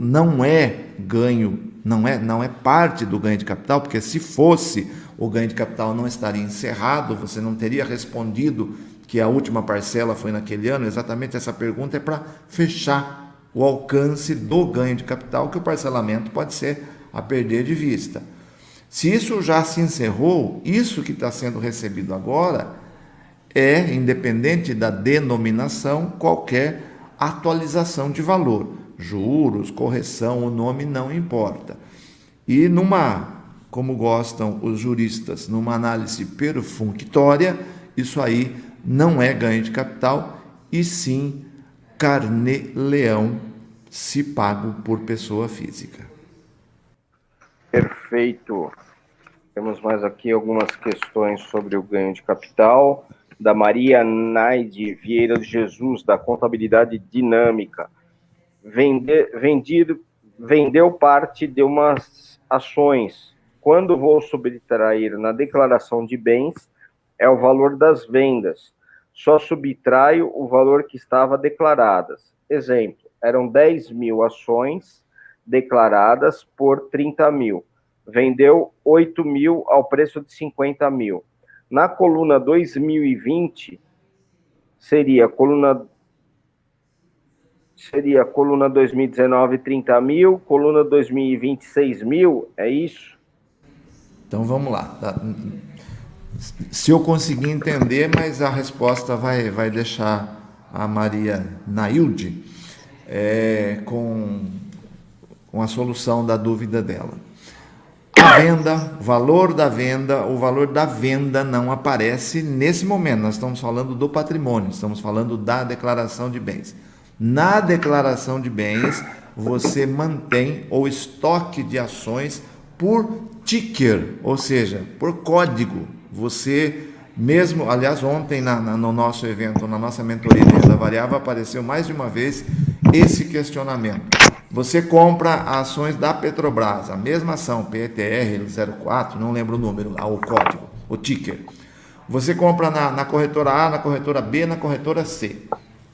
não é ganho, não é parte do ganho de capital, porque se fosse, o ganho de capital não estaria encerrado, você não teria respondido que a última parcela foi naquele ano. Exatamente essa pergunta é para fechar o alcance do ganho de capital, que o parcelamento pode ser a perder de vista. Se isso já se encerrou, isso que está sendo recebido agora é, independente da denominação, qualquer atualização de valor. Juros, correção, o nome não importa. E como gostam os juristas, numa análise perfunctória, isso aí não é ganho de capital, e sim carnê-leão, se pago por pessoa física. Perfeito. Temos mais aqui algumas questões sobre o ganho de capital. Da Maria Naide Vieira de Jesus, da Contabilidade Dinâmica. Vendeu parte de umas ações. Quando vou subtrair na declaração de bens, é o valor das vendas. Só subtraio o valor que estava declaradas. Exemplo, eram 10 mil ações declaradas por 30 mil. Vendeu 8 mil ao preço de 50 mil. Na coluna 2020, seria a coluna 2019, 30 mil, coluna 2020, 6 mil, é isso? Então vamos lá. Se eu conseguir entender, mas a resposta vai deixar a Maria Nailde com a solução da dúvida dela. A venda, o valor da venda não aparece nesse momento. Nós estamos falando do patrimônio, estamos falando da declaração de bens. Na declaração de bens, você mantém o estoque de ações por ticker, ou seja, por código. Você mesmo, aliás, ontem no nosso evento, na nossa mentoria de renda variável, apareceu mais de uma vez esse questionamento. Você compra ações da Petrobras, a mesma ação, PETR04, não lembro o número, o código, o ticker. Você compra na corretora A, na corretora B, na corretora C.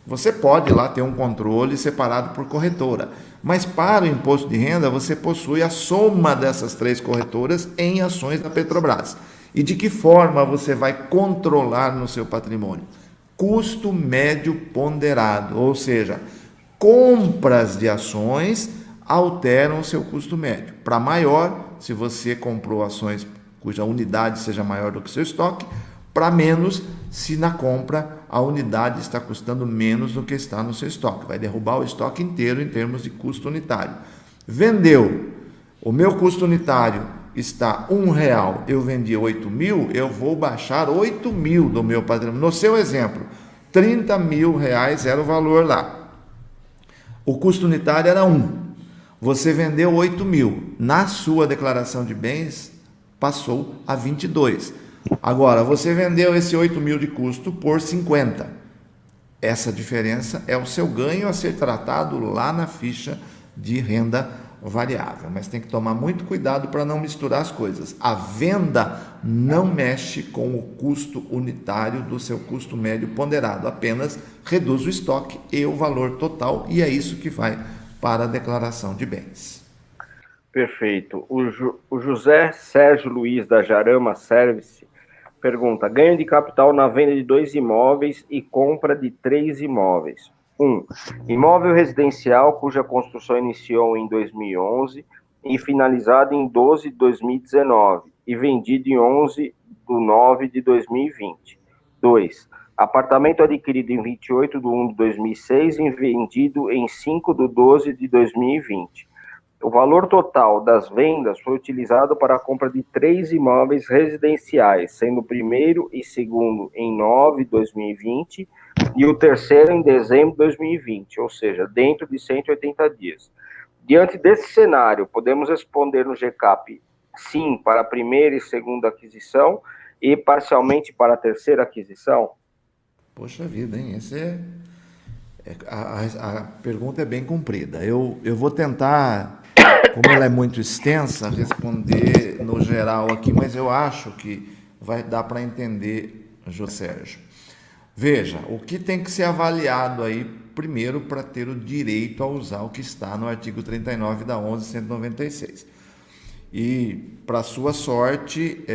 Você pode lá ter um controle separado por corretora, mas para o imposto de renda você possui a soma dessas 3 corretoras em ações da Petrobras. E de que forma você vai controlar no seu patrimônio? Custo médio ponderado, ou seja, compras de ações alteram o seu custo médio. Para maior, se você comprou ações cuja unidade seja maior do que o seu estoque, para menos, se na compra a unidade está custando menos do que está no seu estoque. Vai derrubar o estoque inteiro em termos de custo unitário. Vendeu, o meu custo unitário está R$1, eu vendi 8 mil, eu vou baixar 8 mil do meu patrimônio. No seu exemplo, 30 mil reais era o valor lá. O custo unitário era 1. Você vendeu 8 mil. Na sua declaração de bens, passou a 22. Agora, você vendeu esse 8 mil de custo por 50. Essa diferença é o seu ganho a ser tratado lá na ficha de renda variável. Mas tem que tomar muito cuidado para não misturar as coisas. A venda não mexe com o custo unitário do seu custo médio ponderado, apenas reduz o estoque e o valor total, e é isso que vai para a declaração de bens. Perfeito. O José Sérgio Luiz, da Jarama Service, pergunta: ganho de capital na venda de 2 imóveis e compra de 3 imóveis. 1. Imóvel residencial cuja construção iniciou em 2011 e finalizada em 12 de 2019 e vendido em 11 de 9 de 2020. 2. Apartamento adquirido em 28 de 1 de 2006 e vendido em 5 de 12 de 2020. O valor total das vendas foi utilizado para a compra de 3 imóveis residenciais, sendo o primeiro e segundo em 9 de 2020 e o terceiro em dezembro de 2020, ou seja, dentro de 180 dias. Diante desse cenário, podemos responder no GCAP sim para a primeira e segunda aquisição e parcialmente para a terceira aquisição? Poxa vida, hein? A pergunta é bem comprida. Eu vou tentar, como ela é muito extensa, responder no geral aqui, mas eu acho que vai dar para entender, José Sérgio. Veja, o que tem que ser avaliado aí primeiro para ter o direito a usar o que está no artigo 39 da 11.196. E, para sua sorte,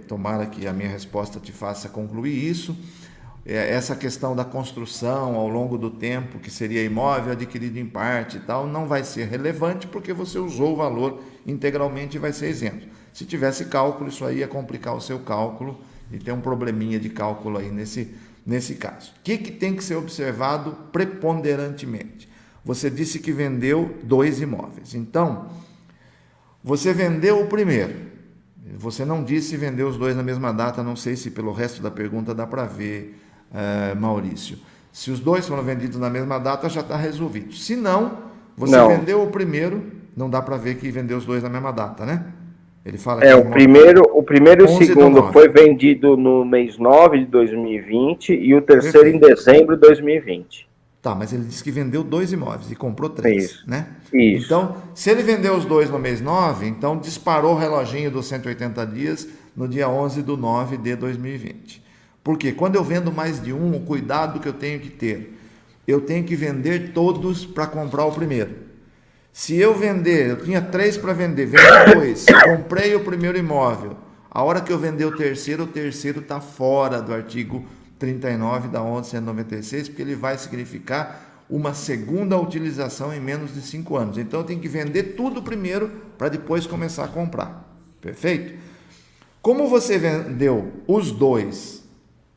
tomara que a minha resposta te faça concluir isso, essa questão da construção ao longo do tempo, que seria imóvel adquirido em parte e tal, não vai ser relevante porque você usou o valor integralmente e vai ser isento. Se tivesse cálculo, isso aí ia complicar o seu cálculo e tem um probleminha de cálculo aí nesse caso. O que tem que ser observado preponderantemente? Você disse que vendeu 2 imóveis. Então, você vendeu o primeiro. Você não disse se vendeu os 2 na mesma data, não sei se pelo resto da pergunta dá para ver, Maurício. Se os 2 foram vendidos na mesma data, já está resolvido. Se não, você vendeu o primeiro, não dá para ver que vendeu os 2 na mesma data, né? Ele fala que o primeiro e o segundo foi vendido no mês 9 de 2020 e o terceiro em dezembro de 2020. Tá, mas ele disse que vendeu 2 imóveis e comprou 3, isso, né? Isso. Então, se ele vendeu os 2 no mês 9, então disparou o reloginho dos 180 dias no dia 11 de 9 de 2020. Por quê? Quando eu vendo mais de um, o cuidado que eu tenho que ter, eu tenho que vender todos para comprar o primeiro. Se eu vender, eu tinha 3 para vender, vendi 2, comprei o primeiro imóvel, a hora que eu vender o terceiro está fora do artigo 39 da 11.196, porque ele vai significar uma segunda utilização em menos de 5 anos. Então eu tenho que vender tudo primeiro para depois começar a comprar. Perfeito? Como você vendeu os 2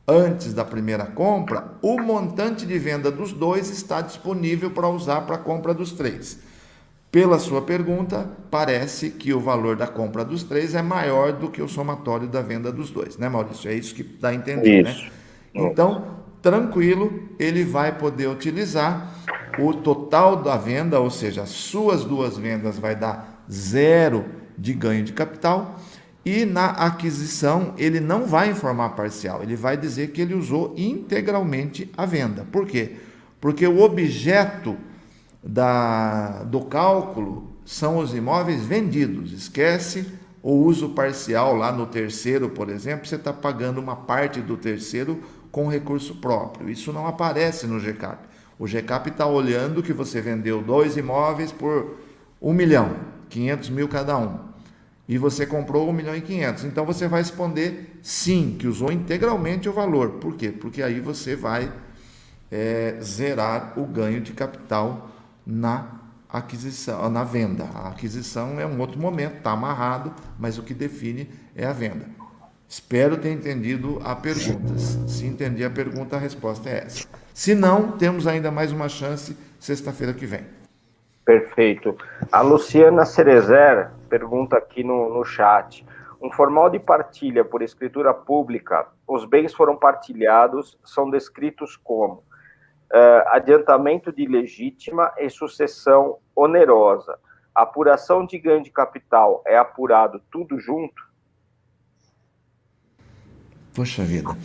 antes da primeira compra, o montante de venda dos 2 está disponível para usar para a compra dos 3. Pela sua pergunta, parece que o valor da compra dos 3 é maior do que o somatório da venda dos 2, né, Maurício? É isso que dá a entender, né? Então, tranquilo, ele vai poder utilizar o total da venda, ou seja, as suas 2 vendas vai dar 0 de ganho de capital, e na aquisição ele não vai informar parcial, ele vai dizer que ele usou integralmente a venda. Por quê? Porque o objeto do cálculo são os imóveis vendidos. Esquece o uso parcial lá no terceiro, por exemplo, você está pagando uma parte do terceiro com recurso próprio. Isso não aparece no GCAP. O GCAP está olhando que você vendeu 2 imóveis por 1 milhão, 500 mil cada um. E você comprou 1 milhão e 500. Então você vai responder sim, que usou integralmente o valor. Por quê? Porque aí você vai zerar o ganho de capital na aquisição, na venda. A aquisição é um outro momento, está amarrado, mas o que define é a venda. Espero ter entendido a pergunta. Se entendi a pergunta, a resposta é essa. Se não, temos ainda mais uma chance sexta-feira que vem. Perfeito. A Luciana Cerezer pergunta aqui no chat. Um formal de partilha por escritura pública, os bens foram partilhados, são descritos como adiantamento de legítima e sucessão onerosa. Apuração de ganho de capital é apurado tudo junto? Poxa vida.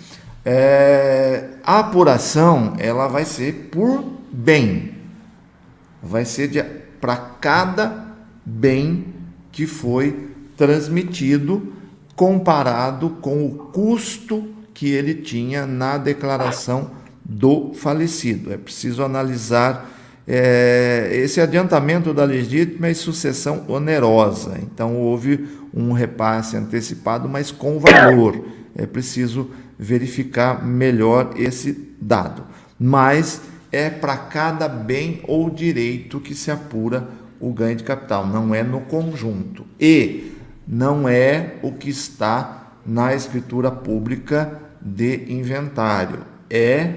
A apuração, ela vai ser por bem. Vai ser para cada bem que foi transmitido, comparado com o custo que ele tinha na declaração do falecido. É preciso analisar esse adiantamento da legítima e sucessão onerosa. Então, houve um repasse antecipado, mas com valor. É preciso verificar melhor esse dado. Mas é para cada bem ou direito que se apura o ganho de capital, não é no conjunto. E não é o que está na escritura pública de inventário. É,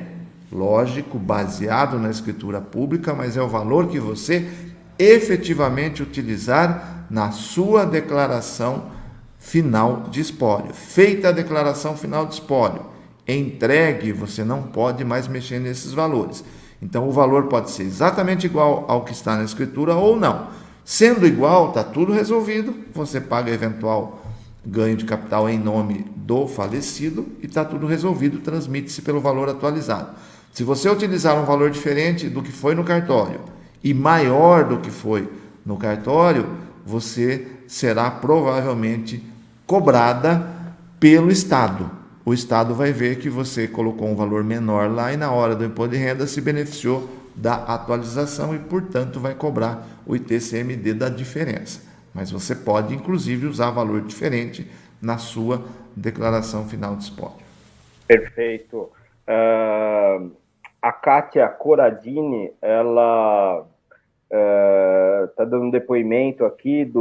lógico, baseado na escritura pública, mas é o valor que você efetivamente utilizar na sua declaração final de espólio. Feita a declaração final de espólio, entregue, você não pode mais mexer nesses valores. Então, o valor pode ser exatamente igual ao que está na escritura ou não. Sendo igual, está tudo resolvido, você paga eventual ganho de capital em nome do falecido e está tudo resolvido, transmite-se pelo valor atualizado. Se você utilizar um valor diferente do que foi no cartório e maior do que foi no cartório, você será provavelmente cobrada pelo Estado. O Estado vai ver que você colocou um valor menor lá e na hora do imposto de renda se beneficiou da atualização e, portanto, vai cobrar o ITCMD da diferença. Mas você pode, inclusive, usar valor diferente na sua declaração final de espólio. Perfeito. A Kátia Coradini, ela está dando um depoimento aqui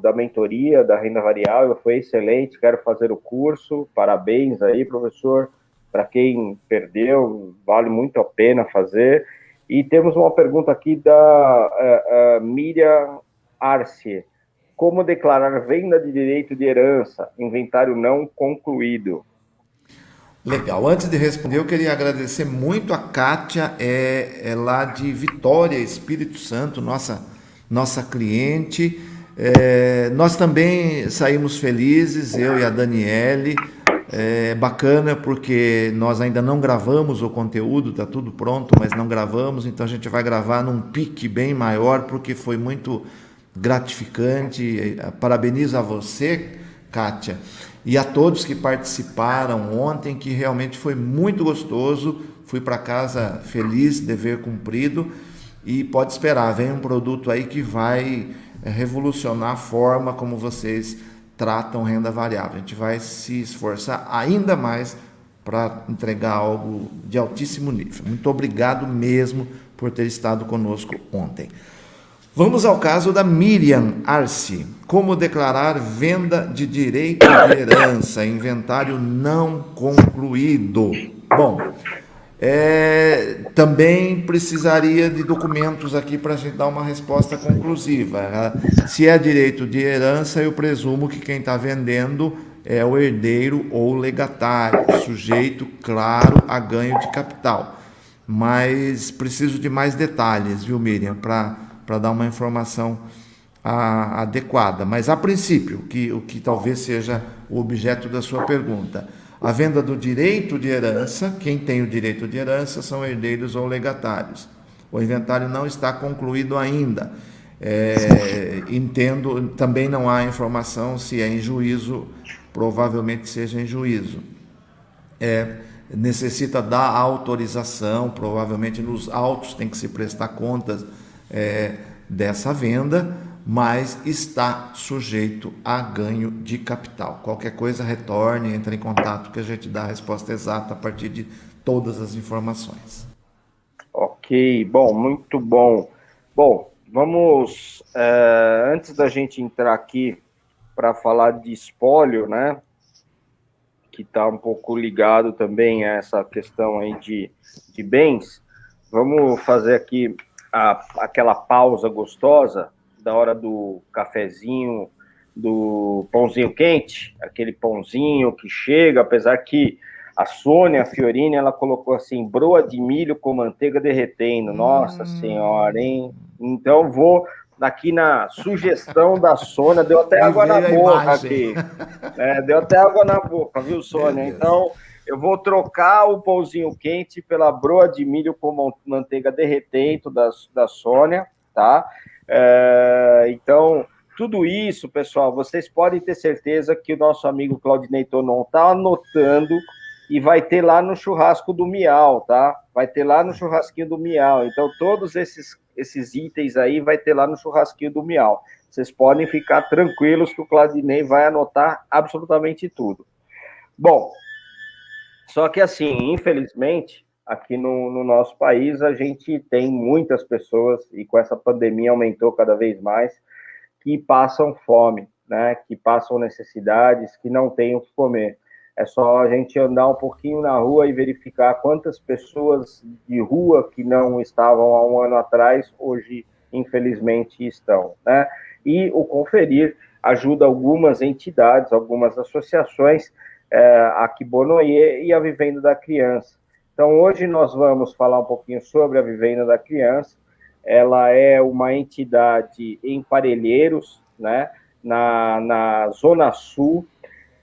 da mentoria da renda variável, foi excelente, quero fazer o curso, parabéns aí, professor, para quem perdeu, vale muito a pena fazer. E temos uma pergunta aqui da Miriam Arce, como declarar venda de direito de herança, inventário não concluído? Legal, antes de responder, eu queria agradecer muito a Kátia, é lá de Vitória, Espírito Santo, nossa cliente. Nós também saímos felizes, eu e a Daniele. É bacana porque nós ainda não gravamos o conteúdo, está tudo pronto, mas não gravamos, então a gente vai gravar num pique bem maior, porque foi muito gratificante. Parabenizo a você, Kátia, e a todos que participaram ontem, que realmente foi muito gostoso. Fui para casa feliz, dever cumprido, e pode esperar, vem um produto aí que vai revolucionar a forma como vocês tratam renda variável. A gente vai se esforçar ainda mais para entregar algo de altíssimo nível. Muito obrigado mesmo por ter estado conosco ontem. Vamos ao caso da Miriam Arce. Como declarar venda de direito de herança, inventário não concluído? Bom, também precisaria de documentos aqui para a gente dar uma resposta conclusiva. Se é direito de herança, eu presumo que quem está vendendo é o herdeiro ou legatário, sujeito, claro, a ganho de capital. Mas preciso de mais detalhes, viu, Miriam, para dar uma informação adequada. Mas, a princípio, o que talvez seja o objeto da sua pergunta, a venda do direito de herança, quem tem o direito de herança são herdeiros ou legatários. O inventário não está concluído ainda. Entendo, também não há informação se é em juízo, provavelmente seja em juízo. Necessita da autorização, provavelmente nos autos tem que se prestar contas dessa venda, mas está sujeito a ganho de capital. Qualquer coisa, retorne, entre em contato que a gente dá a resposta exata a partir de todas as informações. Ok, bom, muito bom. Bom, vamos, antes da gente entrar aqui para falar de espólio, né, que está um pouco ligado também a essa questão aí de bens, vamos fazer aqui aquela pausa gostosa da hora do cafezinho, do pãozinho quente, aquele pãozinho que chega, apesar que a Sônia Fiorini, ela colocou assim, broa de milho com manteiga derretendo. Nossa Senhora, hein? Então vou aqui na sugestão da Sônia, deu até água na boca aqui. Deu até água na boca, viu, Sônia? Então eu vou trocar o pãozinho quente pela broa de milho com manteiga derretendo da Sônia, tá? Então, tudo isso, pessoal, vocês podem ter certeza que o nosso amigo Claudinei Tonon está anotando e vai ter lá no churrasco do Miau, tá? Vai ter lá no churrasquinho do Miau. Então, todos esses itens aí vai ter lá no churrasquinho do Miau. Vocês podem ficar tranquilos que o Claudinei vai anotar absolutamente tudo. Bom, só que assim, infelizmente, aqui no nosso país, a gente tem muitas pessoas, e com essa pandemia aumentou cada vez mais, que passam fome, né? Que passam necessidades, que não têm o que comer. É só a gente andar um pouquinho na rua e verificar quantas pessoas de rua que não estavam há um ano atrás, hoje, infelizmente, estão, né? E o Conferir ajuda algumas entidades, algumas associações, a Kibonoye e a Vivenda da Criança. Então, hoje nós vamos falar um pouquinho sobre a Vivenda da Criança. Ela é uma entidade em Parelheiros, né, na Zona Sul,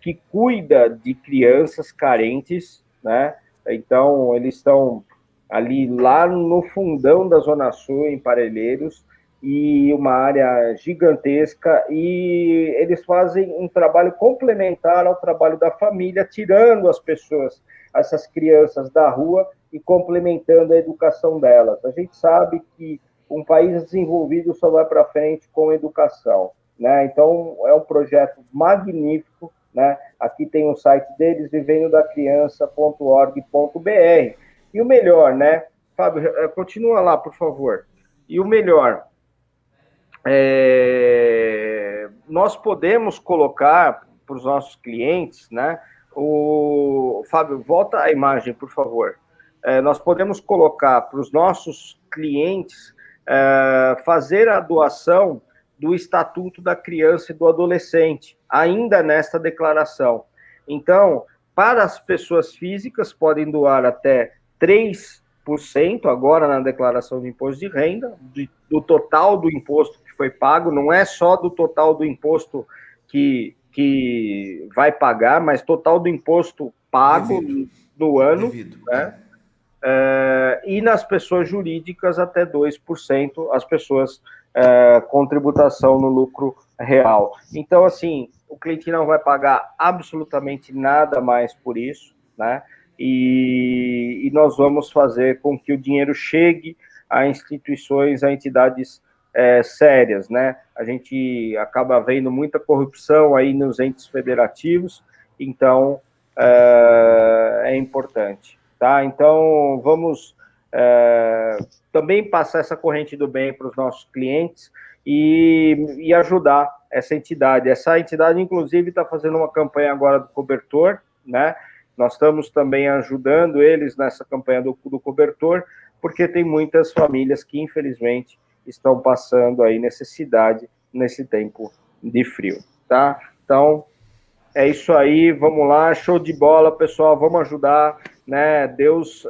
que cuida de crianças carentes, né? Então, eles estão ali lá no fundão da Zona Sul, em Parelheiros, e uma área gigantesca, e eles fazem um trabalho complementar ao trabalho da família, tirando as pessoas, essas crianças da rua e complementando a educação delas. A gente sabe que um país desenvolvido só vai para frente com educação, né? Então, é um projeto magnífico, né? Aqui tem o site deles, vivendodacriança.org.br. E o melhor, né? Fábio, continua lá, por favor. E o melhor, nós podemos colocar para os nossos clientes, né? Fábio, volta a imagem, por favor. Nós podemos colocar para os nossos clientes fazer a doação do Estatuto da Criança e do Adolescente, ainda nesta declaração. Então, para as pessoas físicas, podem doar até 3% agora na declaração de imposto de renda, do total do imposto que foi pago, não é só do total do imposto que vai pagar, mas total do imposto pago no ano, né? E nas pessoas jurídicas até 2%, as pessoas com tributação no lucro real. Então, assim, o cliente não vai pagar absolutamente nada mais por isso, né? E nós vamos fazer com que o dinheiro chegue a instituições, a entidades sérias, né? A gente acaba vendo muita corrupção aí nos entes federativos, então é importante, tá? Então, vamos também passar essa corrente do bem para os nossos clientes e ajudar essa entidade. Essa entidade, inclusive, está fazendo uma campanha agora do cobertor, né? Nós estamos também ajudando eles nessa campanha do cobertor, porque tem muitas famílias que, infelizmente, estão passando aí necessidade nesse tempo de frio, tá? Então, é isso aí, vamos lá, show de bola, pessoal, vamos ajudar, né? Deus,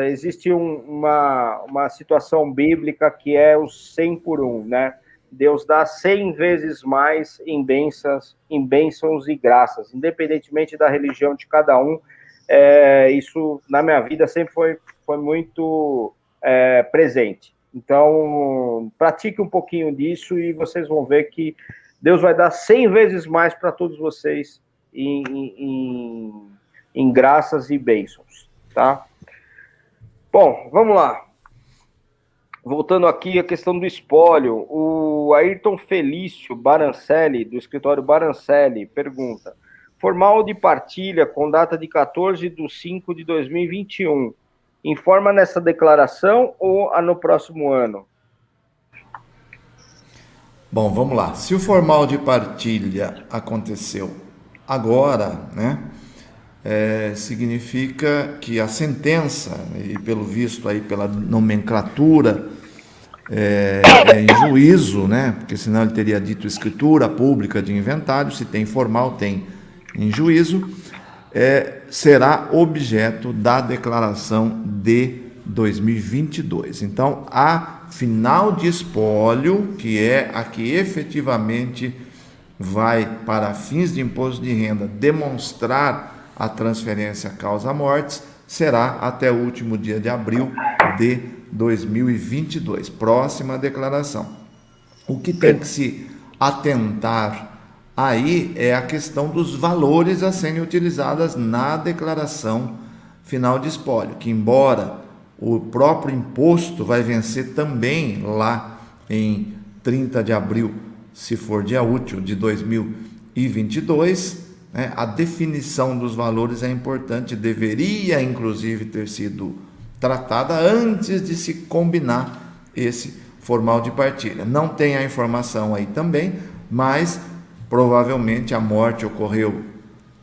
existe uma situação bíblica que é o 100 por 1, né? Deus dá 100 vezes mais em bênçãos e graças, independentemente da religião de cada um. Isso, na minha vida, sempre foi muito presente. Então, pratique um pouquinho disso e vocês vão ver que Deus vai dar 100 vezes mais para todos vocês em graças e bênçãos, tá? Bom, vamos lá. Voltando aqui à questão do espólio, o Ayrton Felício Barancelli, do escritório Barancelli, pergunta: formal de partilha com data de 14/5/2021, informa nessa declaração ou no próximo ano? Bom, vamos lá. Se o formal de partilha aconteceu agora, né, significa que a sentença, e pelo visto aí pela nomenclatura, em juízo, né, porque senão ele teria dito escritura pública de inventário, se tem formal, tem em juízo, será objeto da declaração de 2022. Então, a final de espólio, que é a que efetivamente vai, para fins de imposto de renda, demonstrar a transferência causa-mortes, será até o último dia de abril de 2022. Próxima declaração. O que tem que se atentar aí é a questão dos valores a serem utilizados na declaração final de espólio, que embora o próprio imposto vai vencer também lá em 30 de abril, se for dia útil de 2022, né? A definição dos valores é importante, deveria inclusive ter sido tratada antes de se combinar esse formal de partilha. Não tem a informação aí também, mas provavelmente a morte ocorreu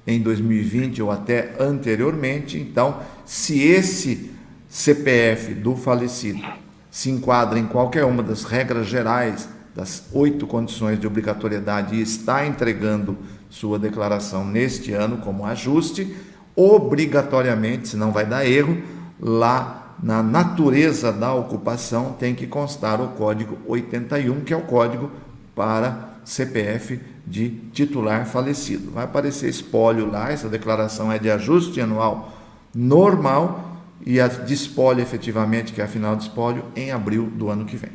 em 2020 ou até anteriormente. Então, se esse CPF do falecido se enquadra em qualquer uma das regras gerais das 8 condições de obrigatoriedade e está entregando sua declaração neste ano como ajuste, obrigatoriamente, senão vai dar erro, lá na natureza da ocupação tem que constar o código 81, que é o código para CPF de titular falecido. Vai aparecer espólio lá, essa declaração é de ajuste anual normal, e a de espólio efetivamente, que é a final de espólio, em abril do ano que vem.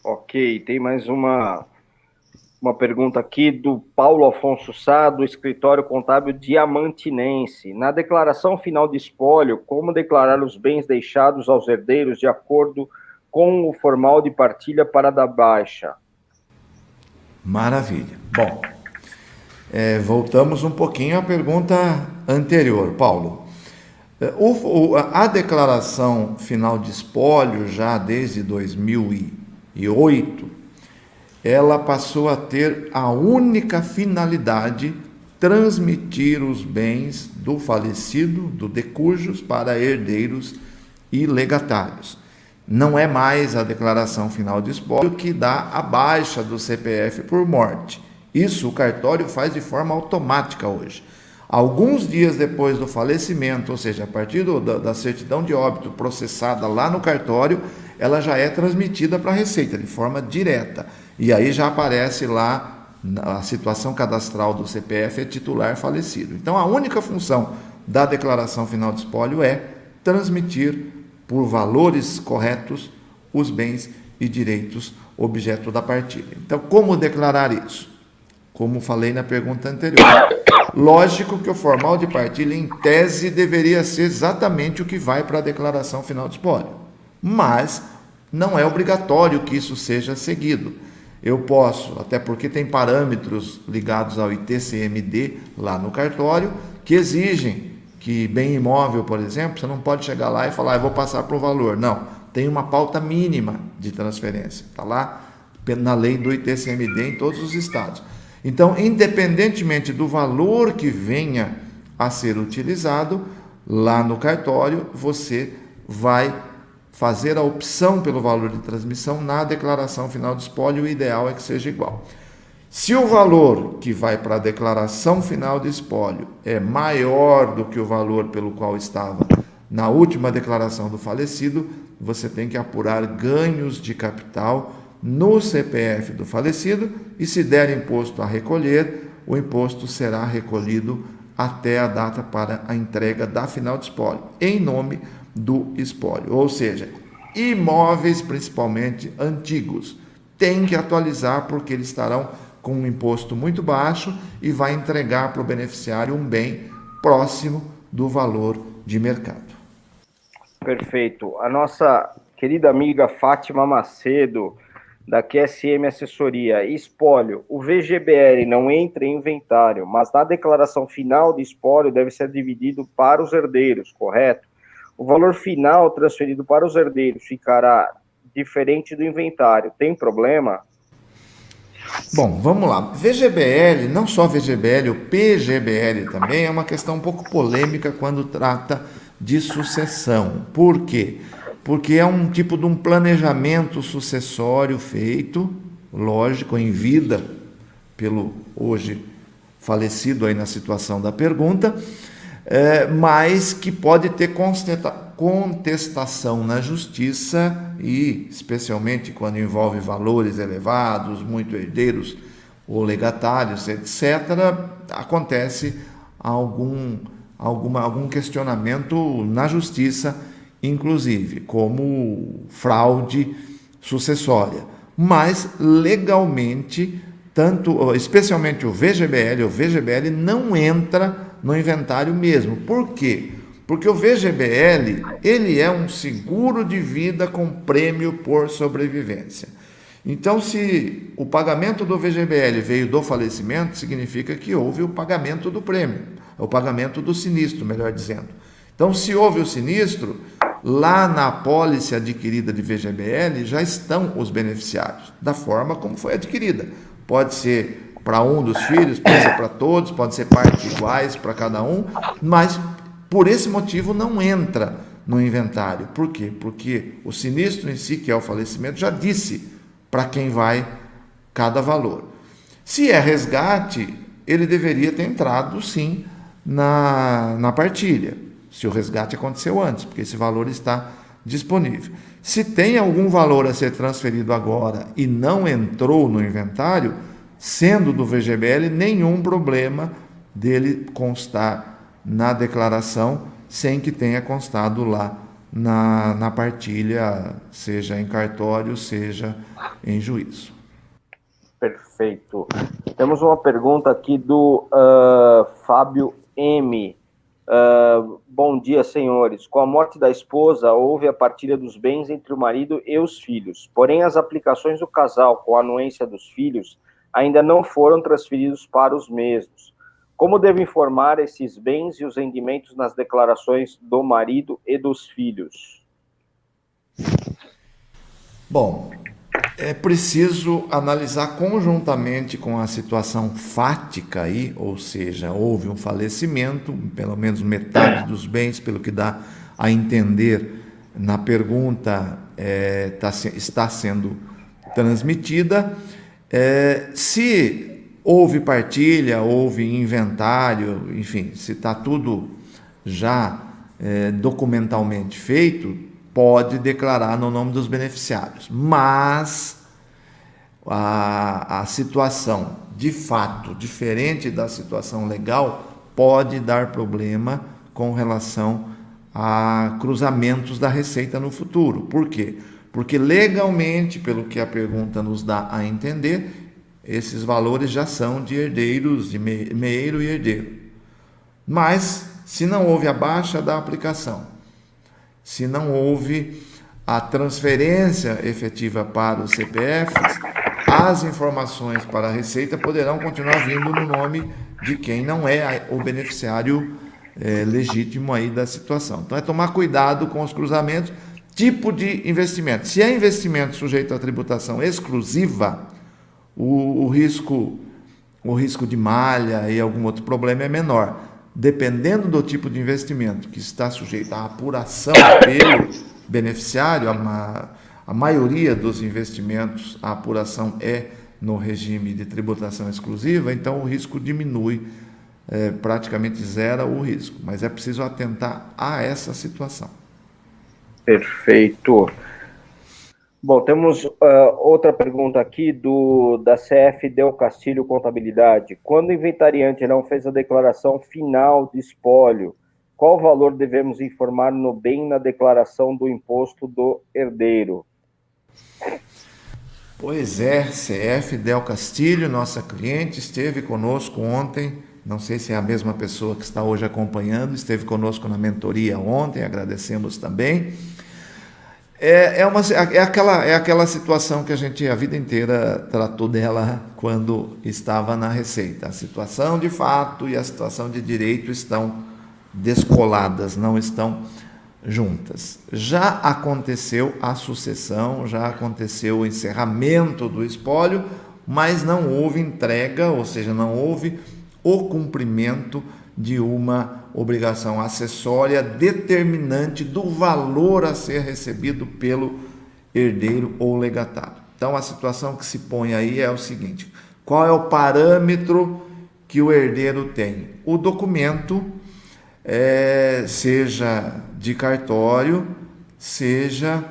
Ok, tem mais uma pergunta aqui do Paulo Afonso Sá, do escritório contábil Diamantinense. Na declaração final de espólio, como declarar os bens deixados aos herdeiros de acordo com o formal de partilha para dar baixa? Maravilha. Bom, voltamos um pouquinho à pergunta anterior, Paulo. A declaração final de espólio, já desde 2008, ela passou a ter a única finalidade transmitir os bens do falecido, do decujus, para herdeiros e legatários. Não é mais a declaração final de espólio que dá a baixa do CPF por morte. Isso o cartório faz de forma automática hoje. Alguns dias depois do falecimento, ou seja, a partir da certidão de óbito processada lá no cartório, ela já é transmitida para a Receita de forma direta. E aí já aparece lá a situação cadastral do CPF é titular falecido. Então a única função da declaração final de espólio é transmitir por valores corretos os bens e direitos objeto da partilha. Então, como declarar isso? Como falei na pergunta anterior. Lógico que o formal de partilha, em tese, deveria ser exatamente o que vai para a declaração final de espólio. Mas não é obrigatório que isso seja seguido. Eu posso, até porque tem parâmetros ligados ao ITCMD lá no cartório, que exigem que bem imóvel, por exemplo, você não pode chegar lá e falar, eu vou passar para o valor. Não, tem uma pauta mínima de transferência. Está lá na lei do ITCMD em todos os estados. Então, independentemente do valor que venha a ser utilizado, lá no cartório, você vai fazer a opção pelo valor de transmissão na declaração final de espólio. O ideal é que seja igual. Se o valor que vai para a declaração final de espólio é maior do que o valor pelo qual estava na última declaração do falecido, você tem que apurar ganhos de capital no CPF do falecido, e se der imposto a recolher, o imposto será recolhido até a data para a entrega da final de espólio, em nome do espólio. Ou seja, imóveis, principalmente antigos, tem que atualizar, porque eles estarão com um imposto muito baixo e vai entregar para o beneficiário um bem próximo do valor de mercado. Perfeito. A nossa querida amiga Fátima Macedo, da QSM Assessoria: espólio, o VGBL não entra em inventário, mas na declaração final de espólio deve ser dividido para os herdeiros, correto? O valor final transferido para os herdeiros ficará diferente do inventário. Tem problema? Bom, vamos lá. VGBL, não só VGBL, o PGBL também é uma questão um pouco polêmica quando trata de sucessão. Por quê? Porque é um tipo de um planejamento sucessório feito, lógico, em vida, pelo hoje falecido aí na situação da pergunta, mas que pode ter contestação na justiça, e especialmente quando envolve valores elevados, muito herdeiros ou legatários, etc., acontece algum questionamento na justiça, inclusive, como fraude sucessória. Mas, legalmente, especialmente o VGBL não entra no inventário mesmo. Por quê? Porque o VGBL, ele é um seguro de vida com prêmio por sobrevivência. Então, se o pagamento do VGBL veio do falecimento, significa que houve o pagamento do prêmio, o pagamento do sinistro, melhor dizendo. Então, se houve o sinistro, lá na apólice adquirida de VGBL já estão os beneficiários, da forma como foi adquirida. Pode ser para um dos filhos, pode ser para todos, pode ser partes iguais para cada um, mas por esse motivo não entra no inventário. Por quê? Porque o sinistro em si, que é o falecimento, já disse para quem vai cada valor. Se é resgate, ele deveria ter entrado, sim, na partilha, se o resgate aconteceu antes, porque esse valor está disponível. Se tem algum valor a ser transferido agora e não entrou no inventário, sendo do VGBL, nenhum problema dele constar na declaração, sem que tenha constado lá na partilha, seja em cartório, seja em juízo. Perfeito. Temos uma pergunta aqui do Fábio M. Bom dia, senhores. Com a morte da esposa, houve a partilha dos bens entre o marido e os filhos. Porém, as aplicações do casal com a anuência dos filhos ainda não foram transferidos para os mesmos. Como devo informar esses bens e os rendimentos nas declarações do marido e dos filhos? Bom, é preciso analisar conjuntamente com a situação fática aí, ou seja, houve um falecimento, pelo menos metade dos bens, pelo que dá a entender na pergunta, está sendo transmitida. Se houve partilha, houve inventário, enfim, se está tudo já documentalmente feito, pode declarar no nome dos beneficiários. Mas a situação, de fato, diferente da situação legal, pode dar problema com relação a cruzamentos da receita no futuro. Por quê? Porque legalmente, pelo que a pergunta nos dá a entender, esses valores já são de herdeiros, de meeiro e herdeiro. Mas, se não houve a baixa da aplicação, se não houve a transferência efetiva para os CPFs, as informações para a Receita poderão continuar vindo no nome de quem não é o beneficiário legítimo aí da situação. Então, é tomar cuidado com os cruzamentos. Tipo de investimento. Se é investimento sujeito à tributação exclusiva, o risco de malha e algum outro problema é menor. Dependendo do tipo de investimento que está sujeito à apuração pelo beneficiário, a maioria dos investimentos, a apuração é no regime de tributação exclusiva, então o risco diminui, praticamente zera o risco. Mas é preciso atentar a essa situação. Perfeito. Bom, temos outra pergunta aqui da CF Del Castilho Contabilidade. Quando o inventariante não fez a declaração final de espólio, qual valor devemos informar no bem na declaração do imposto do herdeiro? Pois é, CF Del Castilho, nossa cliente, esteve conosco ontem. Não sei se é a mesma pessoa que está hoje acompanhando, esteve conosco na mentoria ontem, agradecemos também. É aquela situação que a gente a vida inteira tratou dela quando estava na Receita. A situação de fato e a situação de direito estão descoladas, não estão juntas. Já aconteceu a sucessão, já aconteceu o encerramento do espólio, mas não houve entrega, ou seja, não houve o cumprimento de uma obrigação acessória determinante do valor a ser recebido pelo herdeiro ou legatário. Então, a situação que se põe aí é o seguinte: qual é o parâmetro que o herdeiro tem? O documento, seja de cartório, seja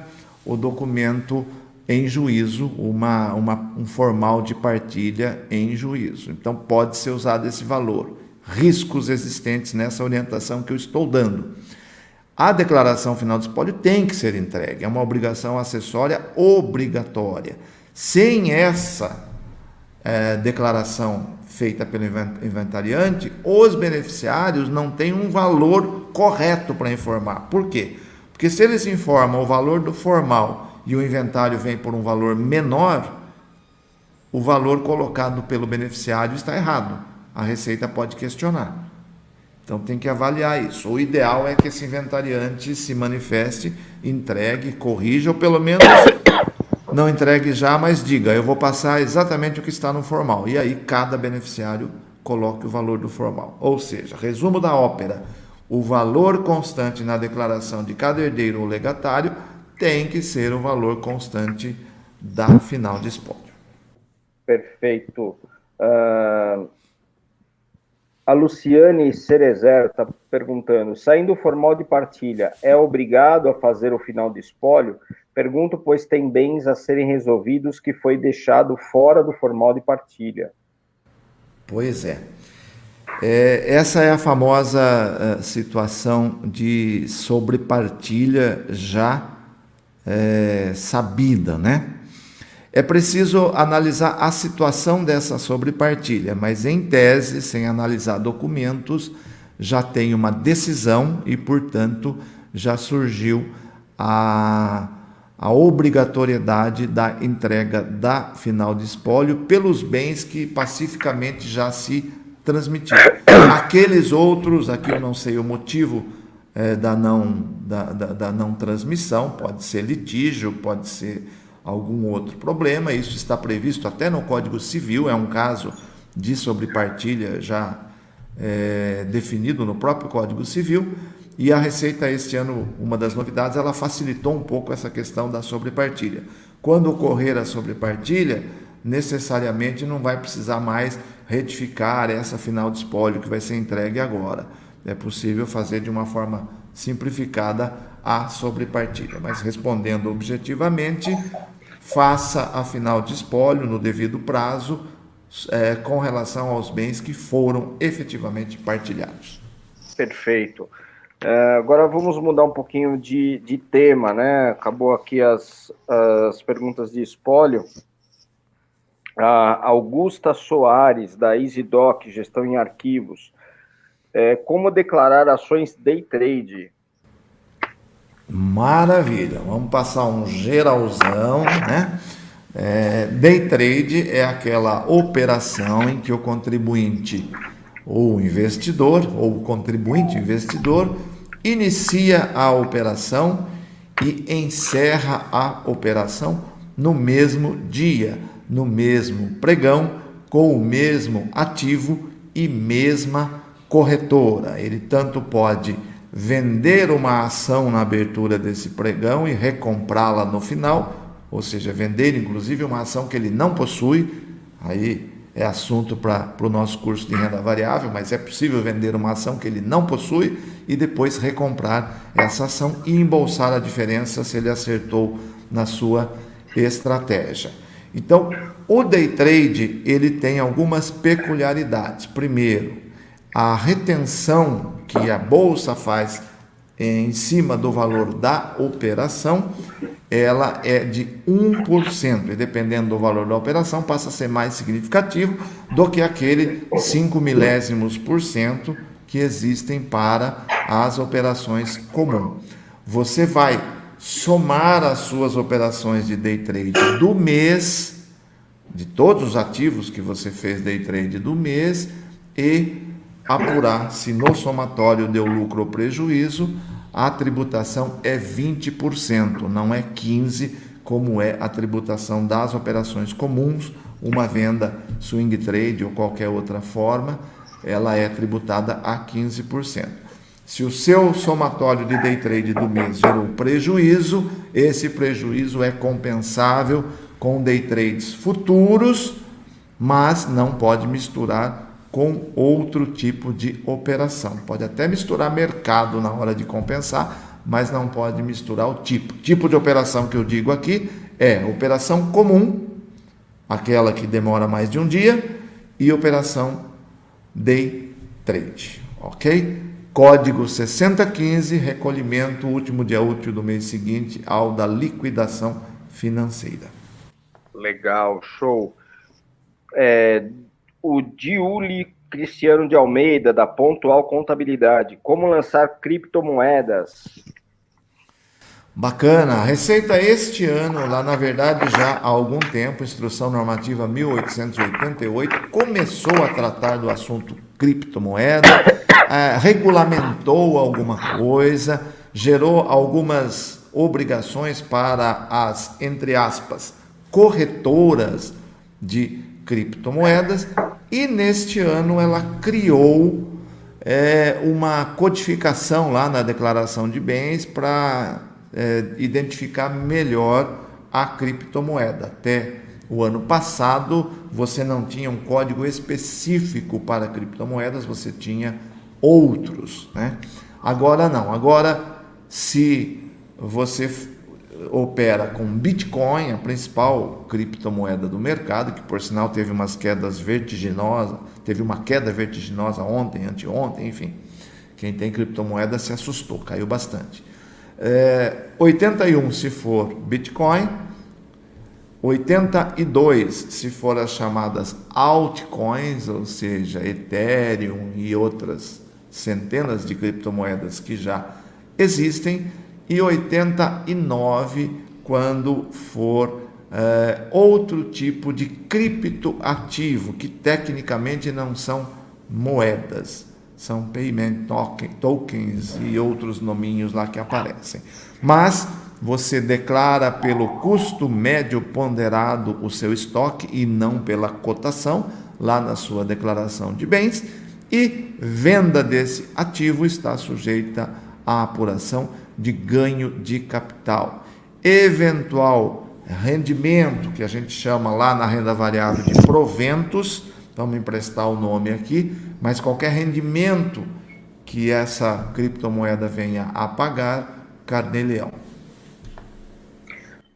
o documento em juízo, um formal de partilha em juízo. Então, pode ser usado esse valor. Riscos existentes nessa orientação que eu estou dando. A declaração final de espólio tem que ser entregue, é uma obrigação acessória obrigatória. Sem essa declaração feita pelo inventariante, os beneficiários não têm um valor correto para informar. Por quê? Porque se eles informam o valor do formal e o inventário vem por um valor menor, o valor colocado pelo beneficiário está errado. A Receita pode questionar. Então tem que avaliar isso. O ideal é que esse inventariante se manifeste, entregue, corrija, ou pelo menos não entregue já, mas diga, eu vou passar exatamente o que está no formal. E aí cada beneficiário coloque o valor do formal. Ou seja, resumo da ópera, o valor constante na declaração de cada herdeiro ou legatário tem que ser o valor constante da final de espólio. Perfeito. A Luciane Cerezer está perguntando, saindo o formal de partilha, é obrigado a fazer o final de espólio? Pergunto, pois tem bens a serem resolvidos que foi deixado fora do formal de partilha. Pois é. Essa é a famosa situação de sobrepartilha já sabida, né? É preciso analisar a situação dessa sobrepartilha, mas em tese, sem analisar documentos, já tem uma decisão e, portanto, já surgiu a obrigatoriedade da entrega da final de espólio pelos bens que pacificamente já se transmitiram. Aqueles outros, aqui eu não sei o motivo da não transmissão, pode ser litígio, pode ser algum outro problema, isso está previsto até no Código Civil, é um caso de sobrepartilha já definido no próprio Código Civil, e a Receita este ano, uma das novidades, ela facilitou um pouco essa questão da sobrepartilha. Quando ocorrer a sobrepartilha, necessariamente não vai precisar mais retificar essa final de espólio que vai ser entregue agora. É possível fazer de uma forma simplificada a sobrepartilha, mas respondendo objetivamente, faça a final de espólio no devido prazo com relação aos bens que foram efetivamente partilhados. Perfeito. Agora vamos mudar um pouquinho de tema, né? Acabou aqui as perguntas de espólio. A Augusta Soares, da EasyDoc, Gestão em Arquivos. Como declarar ações day trade? Maravilha, vamos passar um geralzão, né? Day trade é aquela operação em que o contribuinte ou o investidor, ou o contribuinte investidor, inicia a operação e encerra a operação no mesmo dia, no mesmo pregão, com o mesmo ativo e mesma corretora. Ele tanto pode vender uma ação na abertura desse pregão e recomprá-la no final, ou seja, vender inclusive uma ação que ele não possui, aí é assunto para o nosso curso de renda variável, mas é possível vender uma ação que ele não possui e depois recomprar essa ação e embolsar a diferença se ele acertou na sua estratégia. Então, o day trade ele tem algumas peculiaridades. Primeiro, a retenção que a bolsa faz em cima do valor da operação, ela é de 1%, e dependendo do valor da operação, passa a ser mais significativo do que aquele 5 milésimos por cento que existem para as operações comuns. Você vai somar as suas operações de day trade do mês, de todos os ativos que você fez day trade do mês, e apurar se no somatório deu lucro ou prejuízo. A tributação é 20%, não é 15%, como é a tributação das operações comuns. Uma venda swing trade ou qualquer outra forma, ela é tributada a 15%. Se o seu somatório de day trade do mês gerou prejuízo, esse prejuízo é compensável com day trades futuros, mas não pode misturar com outro tipo de operação. Pode até misturar mercado na hora de compensar, mas não pode misturar o tipo. Tipo de operação que eu digo aqui é operação comum, aquela que demora mais de um dia, e operação day trade, ok? Código 6015, recolhimento, último dia útil do mês seguinte ao da liquidação financeira. Legal, show. O Diuli Cristiano de Almeida, da Pontual Contabilidade. Como lançar criptomoedas? Bacana. A Receita este ano, lá na verdade já há algum tempo, Instrução Normativa 1888, começou a tratar do assunto criptomoeda, regulamentou alguma coisa, gerou algumas obrigações para as, entre aspas, corretoras de criptomoedas, e neste ano ela criou uma codificação lá na declaração de bens para identificar melhor a criptomoeda. Até o ano passado você não tinha um código específico para criptomoedas, você tinha outros, né? Agora não, agora se você opera com Bitcoin, a principal criptomoeda do mercado, que por sinal teve umas quedas vertiginosas, teve uma queda vertiginosa ontem, anteontem, enfim. Quem tem criptomoeda se assustou, caiu bastante. 81 se for Bitcoin, 82 se for as chamadas altcoins, ou seja, Ethereum e outras centenas de criptomoedas que já existem, e 89 quando for outro tipo de criptoativo, que tecnicamente não são moedas, são payment tokens e outros nominhos lá que aparecem. Mas você declara pelo custo médio ponderado o seu estoque e não pela cotação, lá na sua declaração de bens, e venda desse ativo está sujeita à apuração de ganho de capital. Eventual rendimento, que a gente chama lá na renda variável de proventos, vamos emprestar o nome aqui, mas qualquer rendimento que essa criptomoeda venha a pagar, carnê-leão.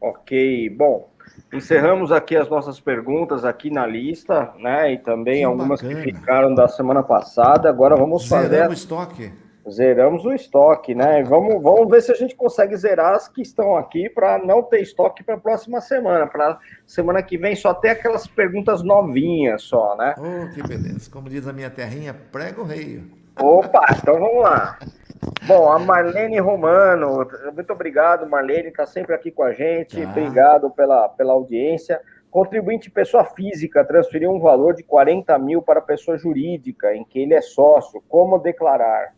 Ok, bom, encerramos aqui as nossas perguntas aqui na lista, né, e também que algumas bacana. que ficaram da semana passada. Agora vamos fazer... o estoque? Zeramos o estoque, né? Vamos ver se a gente consegue zerar as que estão aqui para não ter estoque para a próxima semana. Para semana que vem só ter aquelas perguntas novinhas só, né? Oh, que beleza. Como diz a minha terrinha, prega o rei. Opa, então vamos lá. Bom, a Marlene Romano, muito obrigado, Marlene, está sempre aqui com a gente. Tá. Obrigado pela audiência. Contribuinte pessoa física transferiu um valor de 40 mil para pessoa jurídica, em que ele é sócio. Como declarar?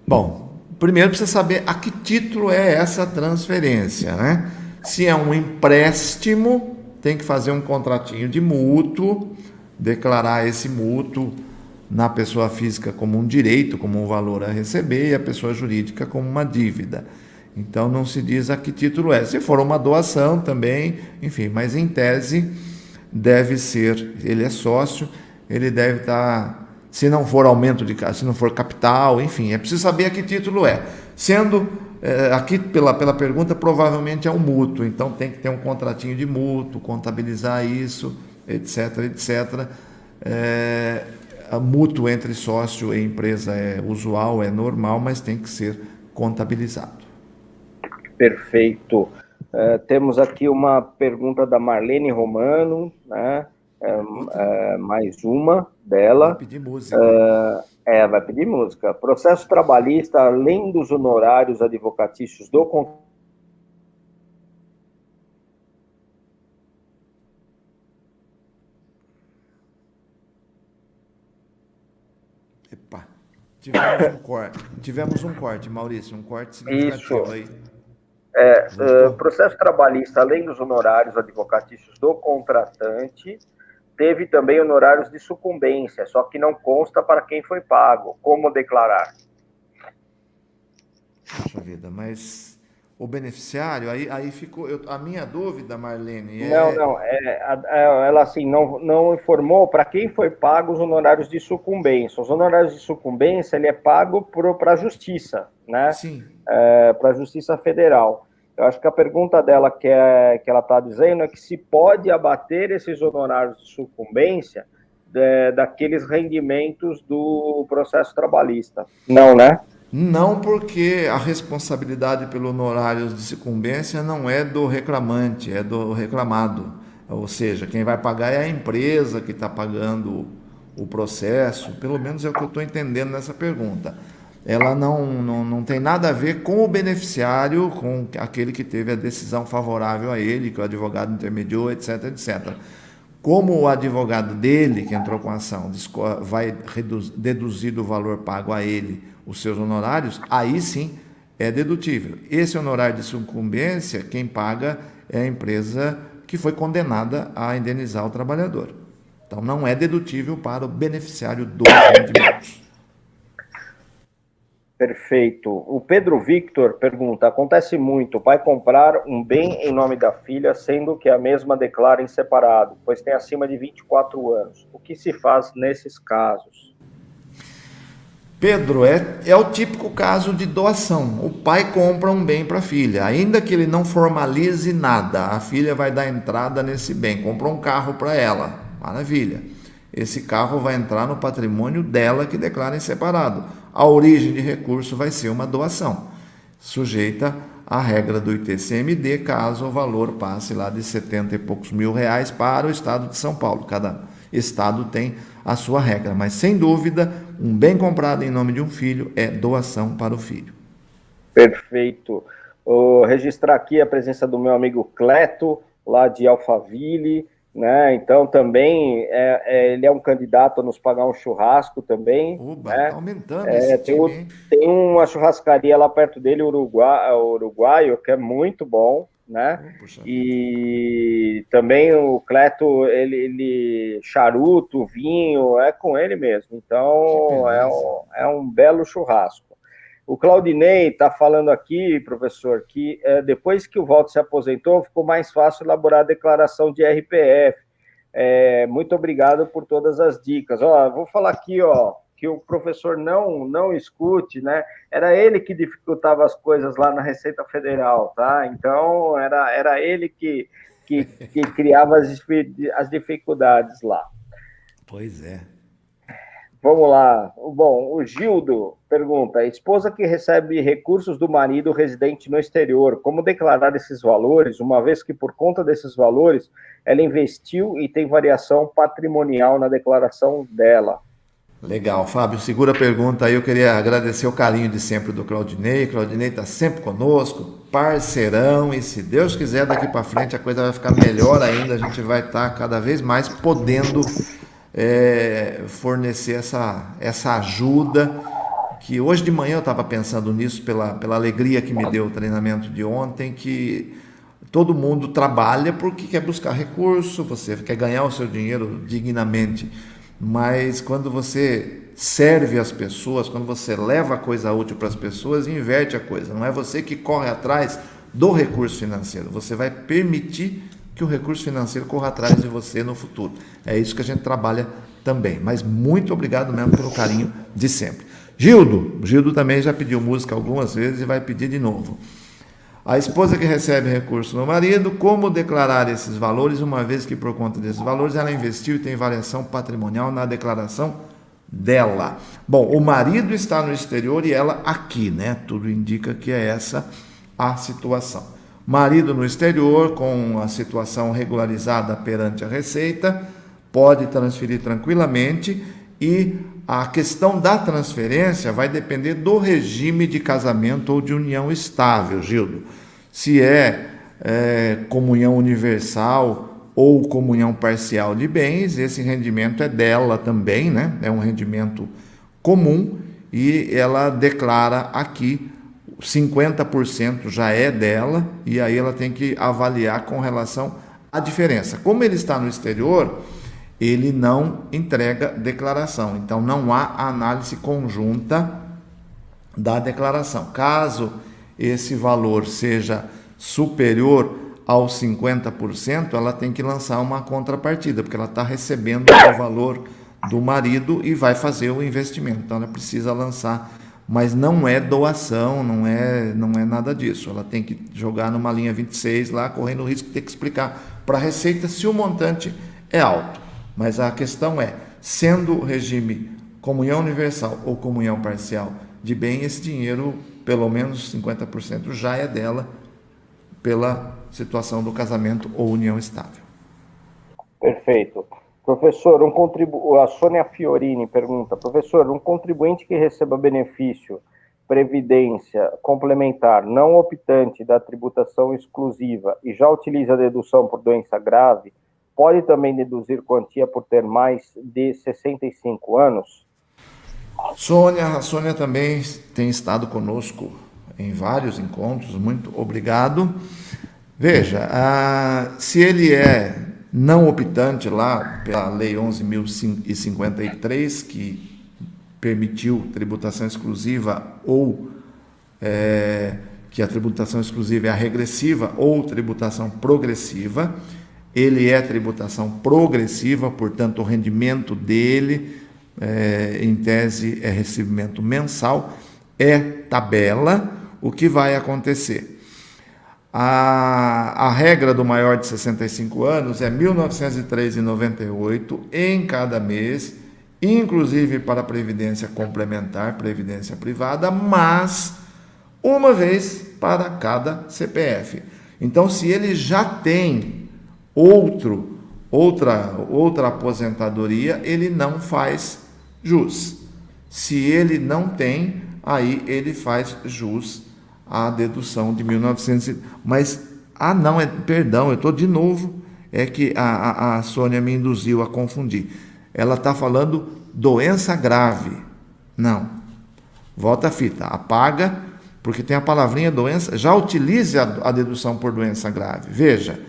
Bom, primeiro precisa saber a que título é essa transferência, né? Se é um empréstimo, tem que fazer um contratinho de mútuo, declarar esse mútuo na pessoa física como um direito, como um valor a receber, e a pessoa jurídica como uma dívida. Então não se diz a que título é. Se for uma doação também, enfim, mas em tese deve ser, ele é sócio, ele deve estar... Se não for aumento de se não for capital, enfim, é preciso saber a que título é. Sendo aqui pela pergunta, provavelmente é um mútuo, então tem que ter um contratinho de mútuo, contabilizar isso, etc, etc. A mútuo entre sócio e empresa é usual, é normal, mas tem que ser contabilizado. Perfeito. Temos aqui uma pergunta da Marlene Romano, né? Mais uma dela. Vai pedir música. Vai pedir música. Processo trabalhista, além dos honorários advocatícios do Epa, tivemos um corte, Maurício, um corte significativo. Isso. Aí. Processo trabalhista, além dos honorários advocatícios do contratante, teve também honorários de sucumbência, só que não consta para quem foi pago. Como declarar? Poxa vida, mas o beneficiário, aí ficou... a minha dúvida, Marlene, ela assim, não informou para quem foi pago os honorários de sucumbência. Os honorários de sucumbência, ele é pago para a Justiça, né? Sim. Para a Justiça Federal. Eu acho que a pergunta dela que ela está dizendo é que se pode abater esses honorários de sucumbência daqueles rendimentos do processo trabalhista. Não, né? Não, porque a responsabilidade pelo honorário de sucumbência não é do reclamante, é do reclamado. Ou seja, quem vai pagar é a empresa que está pagando o processo, pelo menos é o que eu estou entendendo nessa pergunta. ela não tem nada a ver com o beneficiário, com aquele que teve a decisão favorável a ele, que o advogado intermediou, etc, etc. Como o advogado dele, que entrou com a ação, vai deduzir do valor pago a ele os seus honorários, aí sim é dedutível. Esse honorário de sucumbência, quem paga é a empresa que foi condenada a indenizar o trabalhador. Então, não é dedutível para o beneficiário dos rendimentos. Perfeito. O Pedro Victor pergunta: acontece muito o pai comprar um bem em nome da filha, sendo que a mesma declara em separado, pois tem acima de 24 anos. O que se faz nesses casos? Pedro, é o típico caso de doação. O pai compra um bem para a filha, ainda que ele não formalize nada, a filha vai dar entrada nesse bem, compra um carro para ela, maravilha. Esse carro vai entrar no patrimônio dela, que declara em separado. A origem de recurso vai ser uma doação, sujeita à regra do ITCMD, caso o valor passe lá de 70 e poucos mil reais para o estado de São Paulo. Cada estado tem a sua regra, mas sem dúvida, um bem comprado em nome de um filho é doação para o filho. Perfeito. Vou registrar aqui a presença do meu amigo Cleto, lá de Alphaville, né? Então também ele é um candidato a nos pagar um churrasco também. Oba, né? tá aumentando esse time, hein? Tem uma churrascaria lá perto dele, uruguaio, que é muito bom, né? Puxa vida. E também o Cleto, ele charuto, vinho, é com ele mesmo. Que Então beleza. é um belo churrasco. O Claudinei está falando aqui, professor, que depois que o Walter se aposentou, ficou mais fácil elaborar a declaração de RPF. Muito obrigado por todas as dicas. Vou falar aqui, que o professor não escute, né? Era ele que dificultava as coisas lá na Receita Federal, tá? Então, era ele que criava as dificuldades lá. Pois é. Vamos lá. Bom, o Gildo pergunta: esposa que recebe recursos do marido residente no exterior, como declarar esses valores, uma vez que por conta desses valores ela investiu e tem variação patrimonial na declaração dela? Legal, Fábio, segura a pergunta aí. Eu queria agradecer o carinho de sempre do Claudinei. Claudinei está sempre conosco, parceirão, e se Deus quiser, daqui para frente a coisa vai ficar melhor ainda. A gente vai estar cada vez mais podendo fornecer essa ajuda. Que hoje de manhã eu estava pensando nisso, pela alegria que me deu o treinamento de ontem, que todo mundo trabalha porque quer buscar recurso, você quer ganhar o seu dinheiro dignamente. Mas quando você serve as pessoas, quando você leva a coisa útil para as pessoas, inverte a coisa. Não é você que corre atrás do recurso financeiro, você vai permitir que o recurso financeiro corra atrás de você no futuro. É isso que a gente trabalha também. Mas muito obrigado mesmo pelo carinho de sempre. Gildo também já pediu música algumas vezes e vai pedir de novo. A esposa que recebe recurso no marido, como declarar esses valores, uma vez que por conta desses valores ela investiu e tem variação patrimonial na declaração dela. Bom, o marido está no exterior e ela aqui, né? Tudo indica que é essa a situação. Marido no exterior, com a situação regularizada perante a Receita, pode transferir tranquilamente, e a questão da transferência vai depender do regime de casamento ou de união estável, Gildo. Se é comunhão universal ou comunhão parcial de bens, esse rendimento é dela também, né? É um rendimento comum e ela declara aqui 50% já é dela, e aí ela tem que avaliar com relação à diferença. Como ele está no exterior, ele não entrega declaração, então não há análise conjunta da declaração. Caso esse valor seja superior aos 50%, ela tem que lançar uma contrapartida, porque ela está recebendo o valor do marido e vai fazer o investimento, então ela precisa lançar, mas não é doação, não é nada disso. Ela tem que jogar numa linha 26 lá, correndo o risco de ter que explicar para a Receita se o montante é alto. Mas a questão é, sendo regime comunhão universal ou comunhão parcial de bem, esse dinheiro, pelo menos 50% já é dela pela situação do casamento ou união estável. Perfeito. Professor, a Sônia Fiorini pergunta: professor, um contribuinte que receba benefício previdência complementar não optante da tributação exclusiva e já utiliza a dedução por doença grave, pode também deduzir quantia por ter mais de 65 anos? A Sônia também tem estado conosco em vários encontros, muito obrigado. Veja, se ele é não optante lá pela Lei 11.053, que permitiu tributação exclusiva ou que a tributação exclusiva é a regressiva ou tributação progressiva, ele é tributação progressiva, portanto o rendimento dele, em tese, é recebimento mensal, é tabela. O que vai acontecer? A regra do maior de 65 anos é R$ 1.903,98 em cada mês, inclusive para a previdência complementar, previdência privada, mas uma vez para cada CPF. Então, se ele já tem outra aposentadoria, ele não faz jus. Se ele não tem, aí ele faz jus à dedução de 1900. Mas, perdão, eu estou de novo, é que a Sônia me induziu a confundir. Ela está falando doença grave. Não. Volta a fita, apaga, porque tem a palavrinha doença, já utilize a dedução por doença grave. Veja,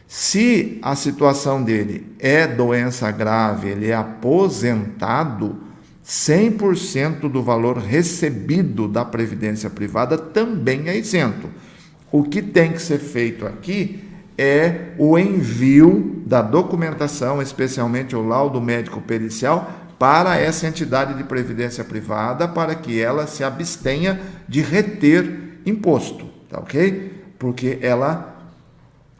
se a situação dele é doença grave, ele é aposentado, 100% do valor recebido da previdência privada também é isento. O que tem que ser feito aqui é o envio da documentação, especialmente o laudo médico pericial, para essa entidade de previdência privada, para que ela se abstenha de reter imposto, tá ok? Porque ela,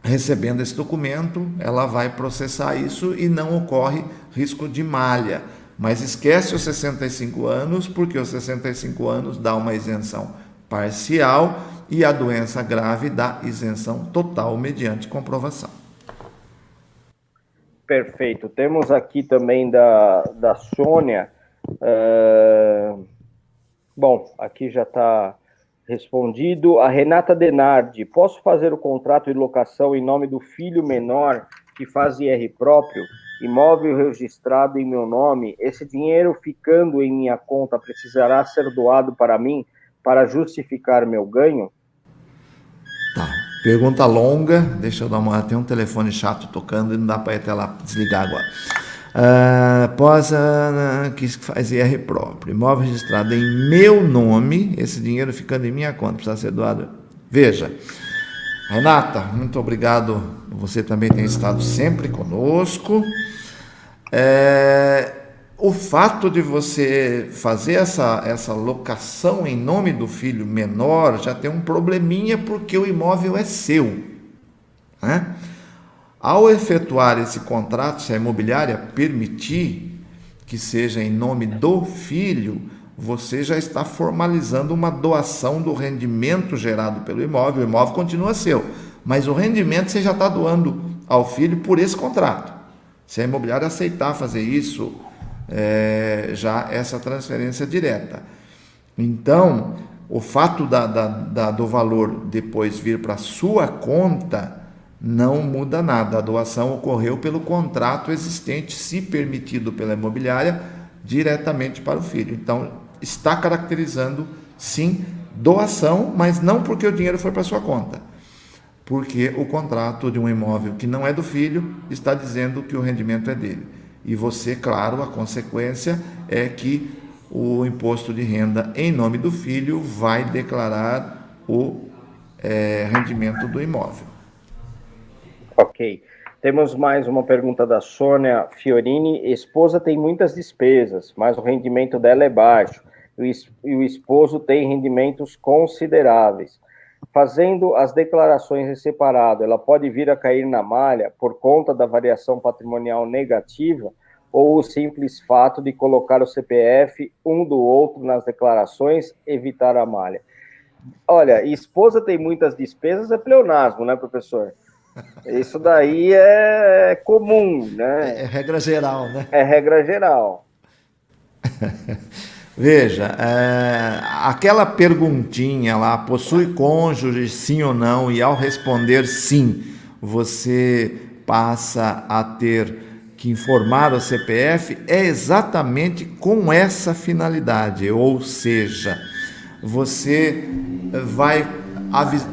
recebendo esse documento, ela vai processar isso e não ocorre risco de malha. Mas esquece os 65 anos, porque os 65 anos dá uma isenção parcial e a doença grave dá isenção total mediante comprovação. Perfeito. Temos aqui também da Sônia. Bom, aqui já está respondido. A Renata Denardi, posso fazer o contrato de locação em nome do filho menor que faz IR próprio, imóvel registrado em meu nome? Esse dinheiro ficando em minha conta precisará ser doado para mim para justificar meu ganho? Tá. Pergunta longa, deixa eu dar uma. Tem um telefone chato tocando e não dá para ir até lá desligar agora. Que faz IR próprio, imóvel registrado em meu nome, esse dinheiro ficando em minha conta, precisa ser doado. Veja, Renata, muito obrigado, você também tem estado sempre conosco. O fato de você fazer essa locação em nome do filho menor já tem um probleminha, porque o imóvel é seu, né? Ao efetuar esse contrato, se a imobiliária permitir que seja em nome do filho, você já está formalizando uma doação do rendimento gerado pelo imóvel. O imóvel continua seu, mas o rendimento você já está doando ao filho por esse contrato. Se a imobiliária aceitar fazer isso, já essa transferência direta. Então, o fato do valor depois vir para a sua conta não muda nada. A doação ocorreu pelo contrato existente, se permitido pela imobiliária, diretamente para o filho. Então, está caracterizando, sim, doação, mas não porque o dinheiro foi para a sua conta, porque o contrato de um imóvel que não é do filho está dizendo que o rendimento é dele. E você, claro, a consequência é que o imposto de renda em nome do filho vai declarar o rendimento do imóvel. Ok. Temos mais uma pergunta da Sônia Fiorini. Esposa tem muitas despesas, mas o rendimento dela é baixo. E o esposo tem rendimentos consideráveis. Fazendo as declarações em separado, ela pode vir a cair na malha por conta da variação patrimonial negativa, ou o simples fato de colocar o CPF um do outro nas declarações evitar a malha? Olha, esposa tem muitas despesas é pleonasmo, né, professor? Isso daí é comum, né? É regra geral, né? É regra geral. Veja, aquela perguntinha lá, possui cônjuge, sim ou não, e ao responder sim, você passa a ter que informar o CPF, é exatamente com essa finalidade, ou seja, você vai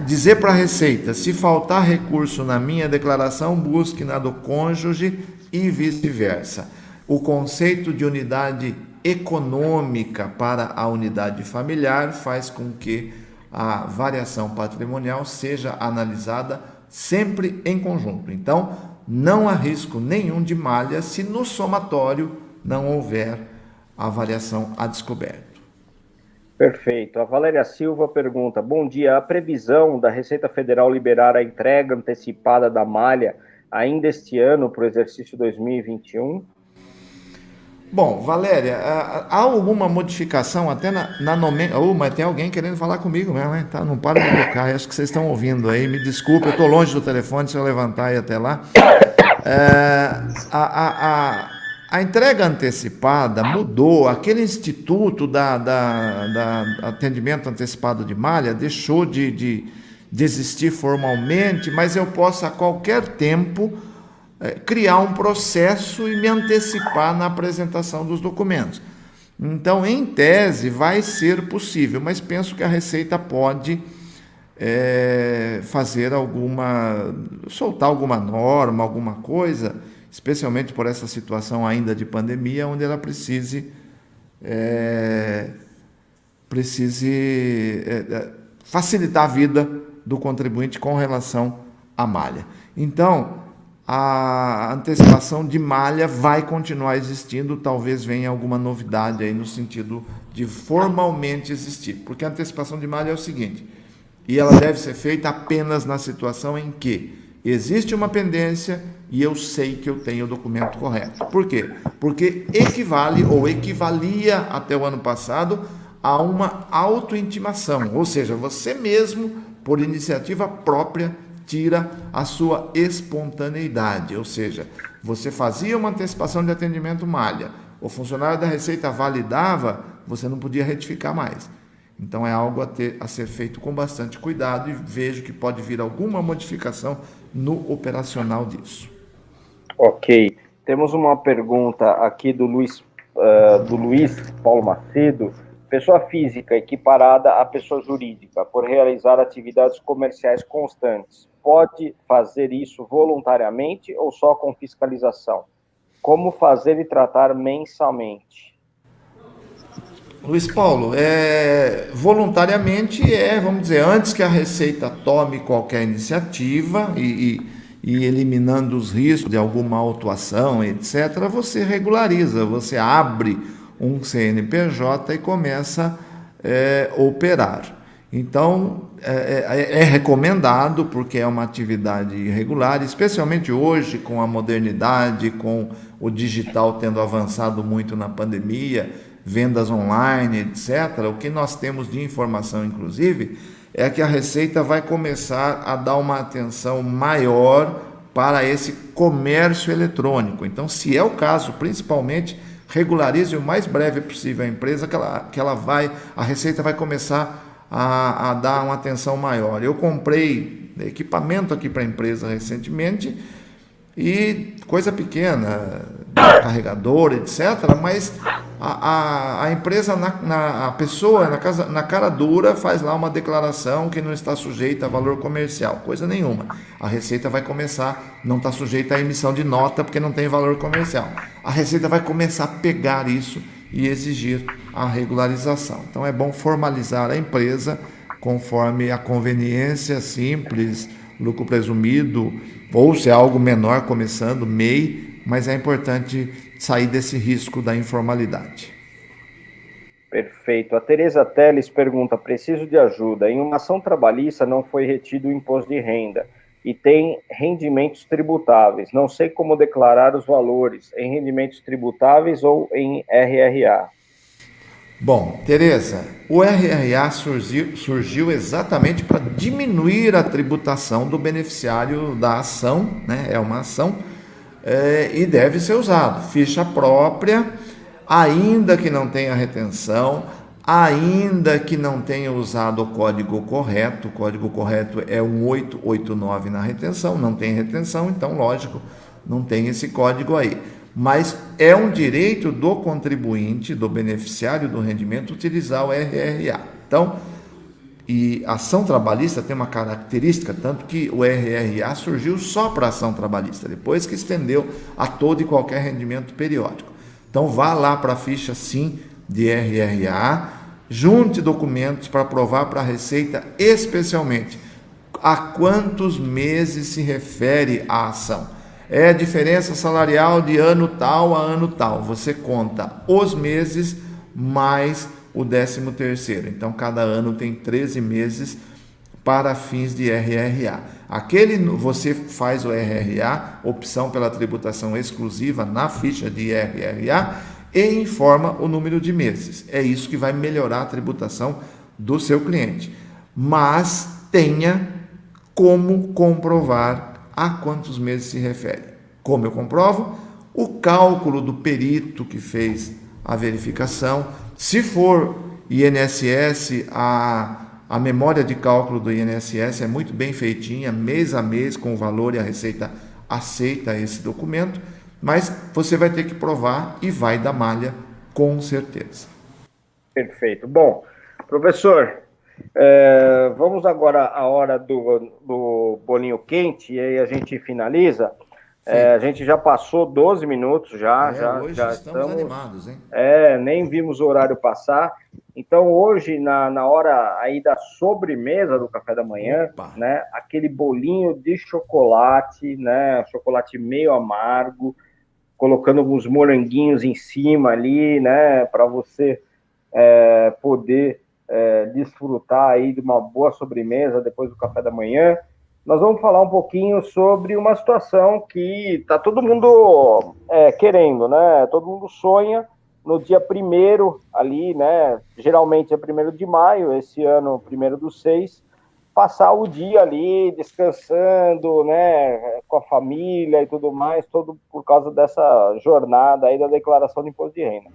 dizer para a Receita, se faltar recurso na minha declaração, busque na do cônjuge e vice-versa. O conceito de unidade econômica para a unidade familiar faz com que a variação patrimonial seja analisada sempre em conjunto. Então, não há risco nenhum de malha se no somatório não houver a variação a descoberto. Perfeito. A Valéria Silva pergunta: bom dia, a previsão da Receita Federal liberar a entrega antecipada da malha ainda este ano para o exercício 2021? Bom, Valéria, há alguma modificação até na nomenclatura? Mas tem alguém querendo falar comigo mesmo, hein? Tá, não para de tocar, acho que vocês estão ouvindo aí. Me desculpe, eu estou longe do telefone, se eu levantar e ir até lá. A entrega antecipada mudou, aquele instituto da atendimento antecipado de malha deixou de existir formalmente, mas eu posso a qualquer tempo criar um processo e me antecipar na apresentação dos documentos. Então, em tese, vai ser possível, mas penso que a Receita pode soltar alguma norma, alguma coisa, especialmente por essa situação ainda de pandemia, onde ela precise facilitar a vida do contribuinte com relação à malha. Então, a antecipação de malha vai continuar existindo, talvez venha alguma novidade aí no sentido de formalmente existir, porque a antecipação de malha é o seguinte, e ela deve ser feita apenas na situação em que existe uma pendência e eu sei que eu tenho o documento correto. Por quê? Porque equivale ou equivalia até o ano passado a uma autointimação, ou seja, você mesmo, por iniciativa própria, tira a sua espontaneidade, ou seja, você fazia uma antecipação de atendimento malha, o funcionário da Receita validava, você não podia retificar mais. Então é algo a ser feito com bastante cuidado e vejo que pode vir alguma modificação no operacional disso. Ok. Temos uma pergunta aqui do Luiz Paulo Macedo. Pessoa física equiparada à pessoa jurídica por realizar atividades comerciais constantes, pode fazer isso voluntariamente ou só com fiscalização? Como fazer e tratar mensalmente? Luiz Paulo, voluntariamente vamos dizer, antes que a Receita tome qualquer iniciativa e eliminando os riscos de alguma autuação, etc., você regulariza, você abre um CNPJ e começa a operar. Então, é recomendado, porque é uma atividade irregular, especialmente hoje, com a modernidade, com o digital tendo avançado muito na pandemia, vendas online, etc. O que nós temos de informação, inclusive, é que a Receita vai começar a dar uma atenção maior para esse comércio eletrônico. Então, se é o caso, principalmente, regularize o mais breve possível a empresa, a Receita vai começar a dar uma atenção maior. Eu comprei equipamento aqui para a empresa recentemente, e coisa pequena, carregador, etc., mas a empresa, a pessoa, na cara dura, faz lá uma declaração que não está sujeita a valor comercial, coisa nenhuma. A Receita vai começar, não está sujeita à emissão de nota porque não tem valor comercial. A Receita vai começar a pegar isso e exigir a regularização. Então é bom formalizar a empresa conforme a conveniência simples, lucro presumido, ou se é algo menor começando, MEI, mas é importante sair desse risco da informalidade. Perfeito. A Tereza Teles pergunta: preciso de ajuda. Em uma ação trabalhista não foi retido o imposto de renda e tem rendimentos tributáveis. Não sei como declarar os valores em rendimentos tributáveis ou em RRA. Bom, Tereza, o RRA surgiu exatamente para diminuir a tributação do beneficiário da ação, né? É uma ação e deve ser usado. Ficha própria, ainda que não tenha retenção, ainda que não tenha usado o código correto é 1889 na retenção, não tem retenção, então, lógico, não tem esse código aí. Mas é um direito do contribuinte, do beneficiário do rendimento, utilizar o RRA. Então, e a ação trabalhista tem uma característica, tanto que o RRA surgiu só para ação trabalhista, depois que estendeu a todo e qualquer rendimento periódico. Então, vá lá para a ficha SIM de RRA, junte documentos para provar para a Receita, especialmente a quantos meses se refere a ação. É a diferença salarial de ano tal a ano tal. Você conta os meses mais o 13º. Então, cada ano tem 13 meses para fins de RRA. Você faz o RRA, opção pela tributação exclusiva na ficha de RRA, e informa o número de meses. É isso que vai melhorar a tributação do seu cliente. Mas tenha como comprovar a quantos meses se refere. Como eu comprovo? O cálculo do perito que fez a verificação. Se for INSS, a memória de cálculo do INSS é muito bem feitinha, mês a mês, com o valor, e a Receita aceita esse documento, mas você vai ter que provar e vai dar malha, com certeza. Perfeito. Bom, professor, vamos agora à hora do bolinho quente, e aí a gente finaliza. A gente já passou 12 minutos, Hoje já estamos animados, hein? Nem vimos o horário passar. Então, hoje, na hora aí da sobremesa do café da manhã, Opa, né, aquele bolinho de chocolate, né, chocolate meio amargo, colocando alguns moranguinhos em cima ali, né, para você poder desfrutar aí de uma boa sobremesa depois do café da manhã. Nós vamos falar um pouquinho sobre uma situação que está todo mundo querendo, né? Todo mundo sonha no dia 1º ali, né? Geralmente é 1º de maio, esse ano 1º do 6, passar o dia ali descansando, né? Com a família e tudo mais, todo por causa dessa jornada aí da declaração de imposto de renda.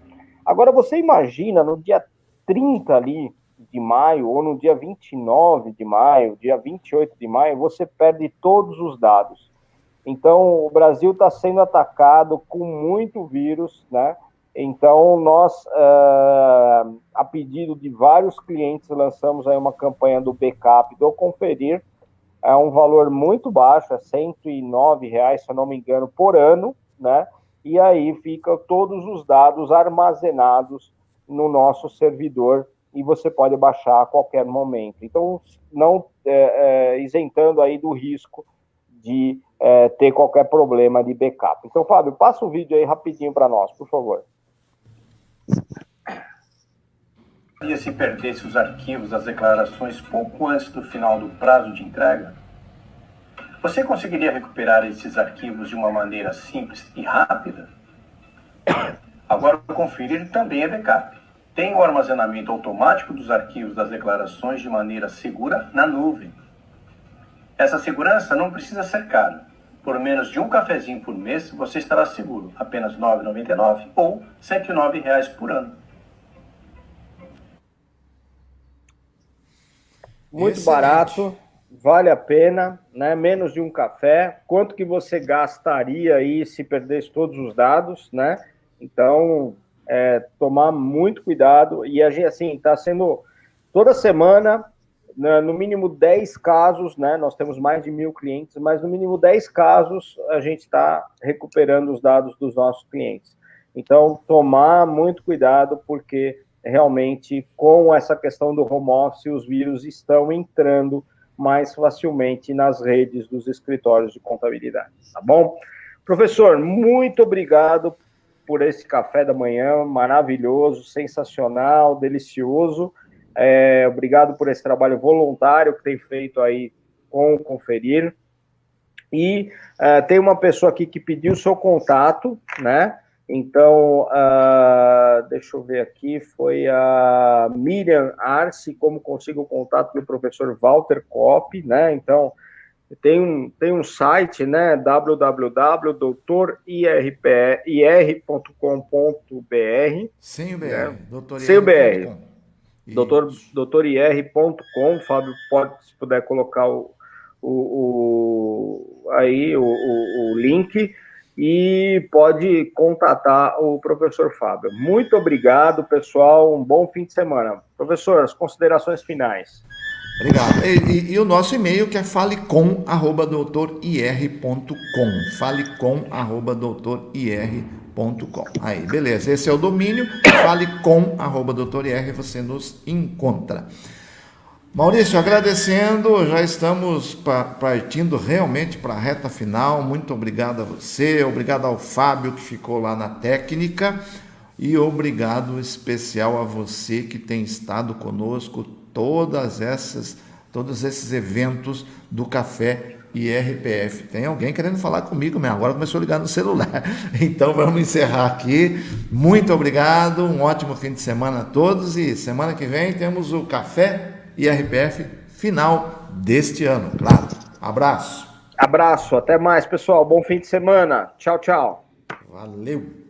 Agora, você imagina no dia 30 ali de maio, ou no dia 29 de maio, dia 28 de maio, você perde todos os dados. Então, o Brasil está sendo atacado com muito vírus, né? Então, nós, a pedido de vários clientes, lançamos aí uma campanha do backup do Conferir. É um valor muito baixo, é R$ 109, se eu não me engano, por ano, né? E aí ficam todos os dados armazenados no nosso servidor e você pode baixar a qualquer momento. Então, não isentando aí do risco de ter qualquer problema de backup. Então, Fábio, passa o vídeo aí rapidinho para nós, por favor. E se perdesse os arquivos das declarações pouco antes do final do prazo de entrega? Você conseguiria recuperar esses arquivos de uma maneira simples e rápida? Agora, Conferir também é backup. Tem o armazenamento automático dos arquivos das declarações de maneira segura na nuvem. Essa segurança não precisa ser cara. Por menos de um cafezinho por mês, você estará seguro. Apenas R$ 9,99 ou R$ 109 por ano. Muito barato, vale a pena, né? Menos de um café. Quanto que você gastaria aí se perdesse todos os dados, né? Então, tomar muito cuidado. E a gente, assim, está sendo toda semana, né, no mínimo 10 casos, né? Nós temos mais de 1.000 clientes, mas no mínimo 10 casos a gente está recuperando os dados dos nossos clientes. Então, tomar muito cuidado, porque realmente, com essa questão do home office, os vírus estão entrando mais facilmente nas redes dos escritórios de contabilidade, tá bom? Professor, muito obrigado por esse café da manhã maravilhoso, sensacional, delicioso. Obrigado por esse trabalho voluntário que tem feito aí com o Conferir. E tem uma pessoa aqui que pediu o seu contato, né? Então, deixa eu ver aqui, foi a Miriam Arce, como consigo o contato do professor Walter Kopp, né? Então, Tem um site, né, www.doutorir.com.br. Sem o BR, Né? Sem o BR. doutorir.com. doutorir.com, Fábio, se puder colocar aí o link, e pode contatar o professor Fábio. Muito obrigado, pessoal, um bom fim de semana. Professor, as considerações finais. Obrigado. E o nosso e-mail que é falecom@doutorir.com. falecom@doutorir.com. Aí, beleza. Esse é o domínio. falecom@doutorir, você nos encontra. Maurício, agradecendo, já estamos partindo realmente para a reta final. Muito obrigado a você, obrigado ao Fábio que ficou lá na técnica e obrigado especial a você que tem estado conosco todos esses eventos do Café IRPF. Tem alguém querendo falar comigo mesmo, agora começou a ligar no celular. Então vamos encerrar aqui. Muito obrigado, um ótimo fim de semana a todos e semana que vem temos o Café IRPF final deste ano, claro. Abraço. Abraço, até mais, pessoal. Bom fim de semana. Tchau, tchau. Valeu.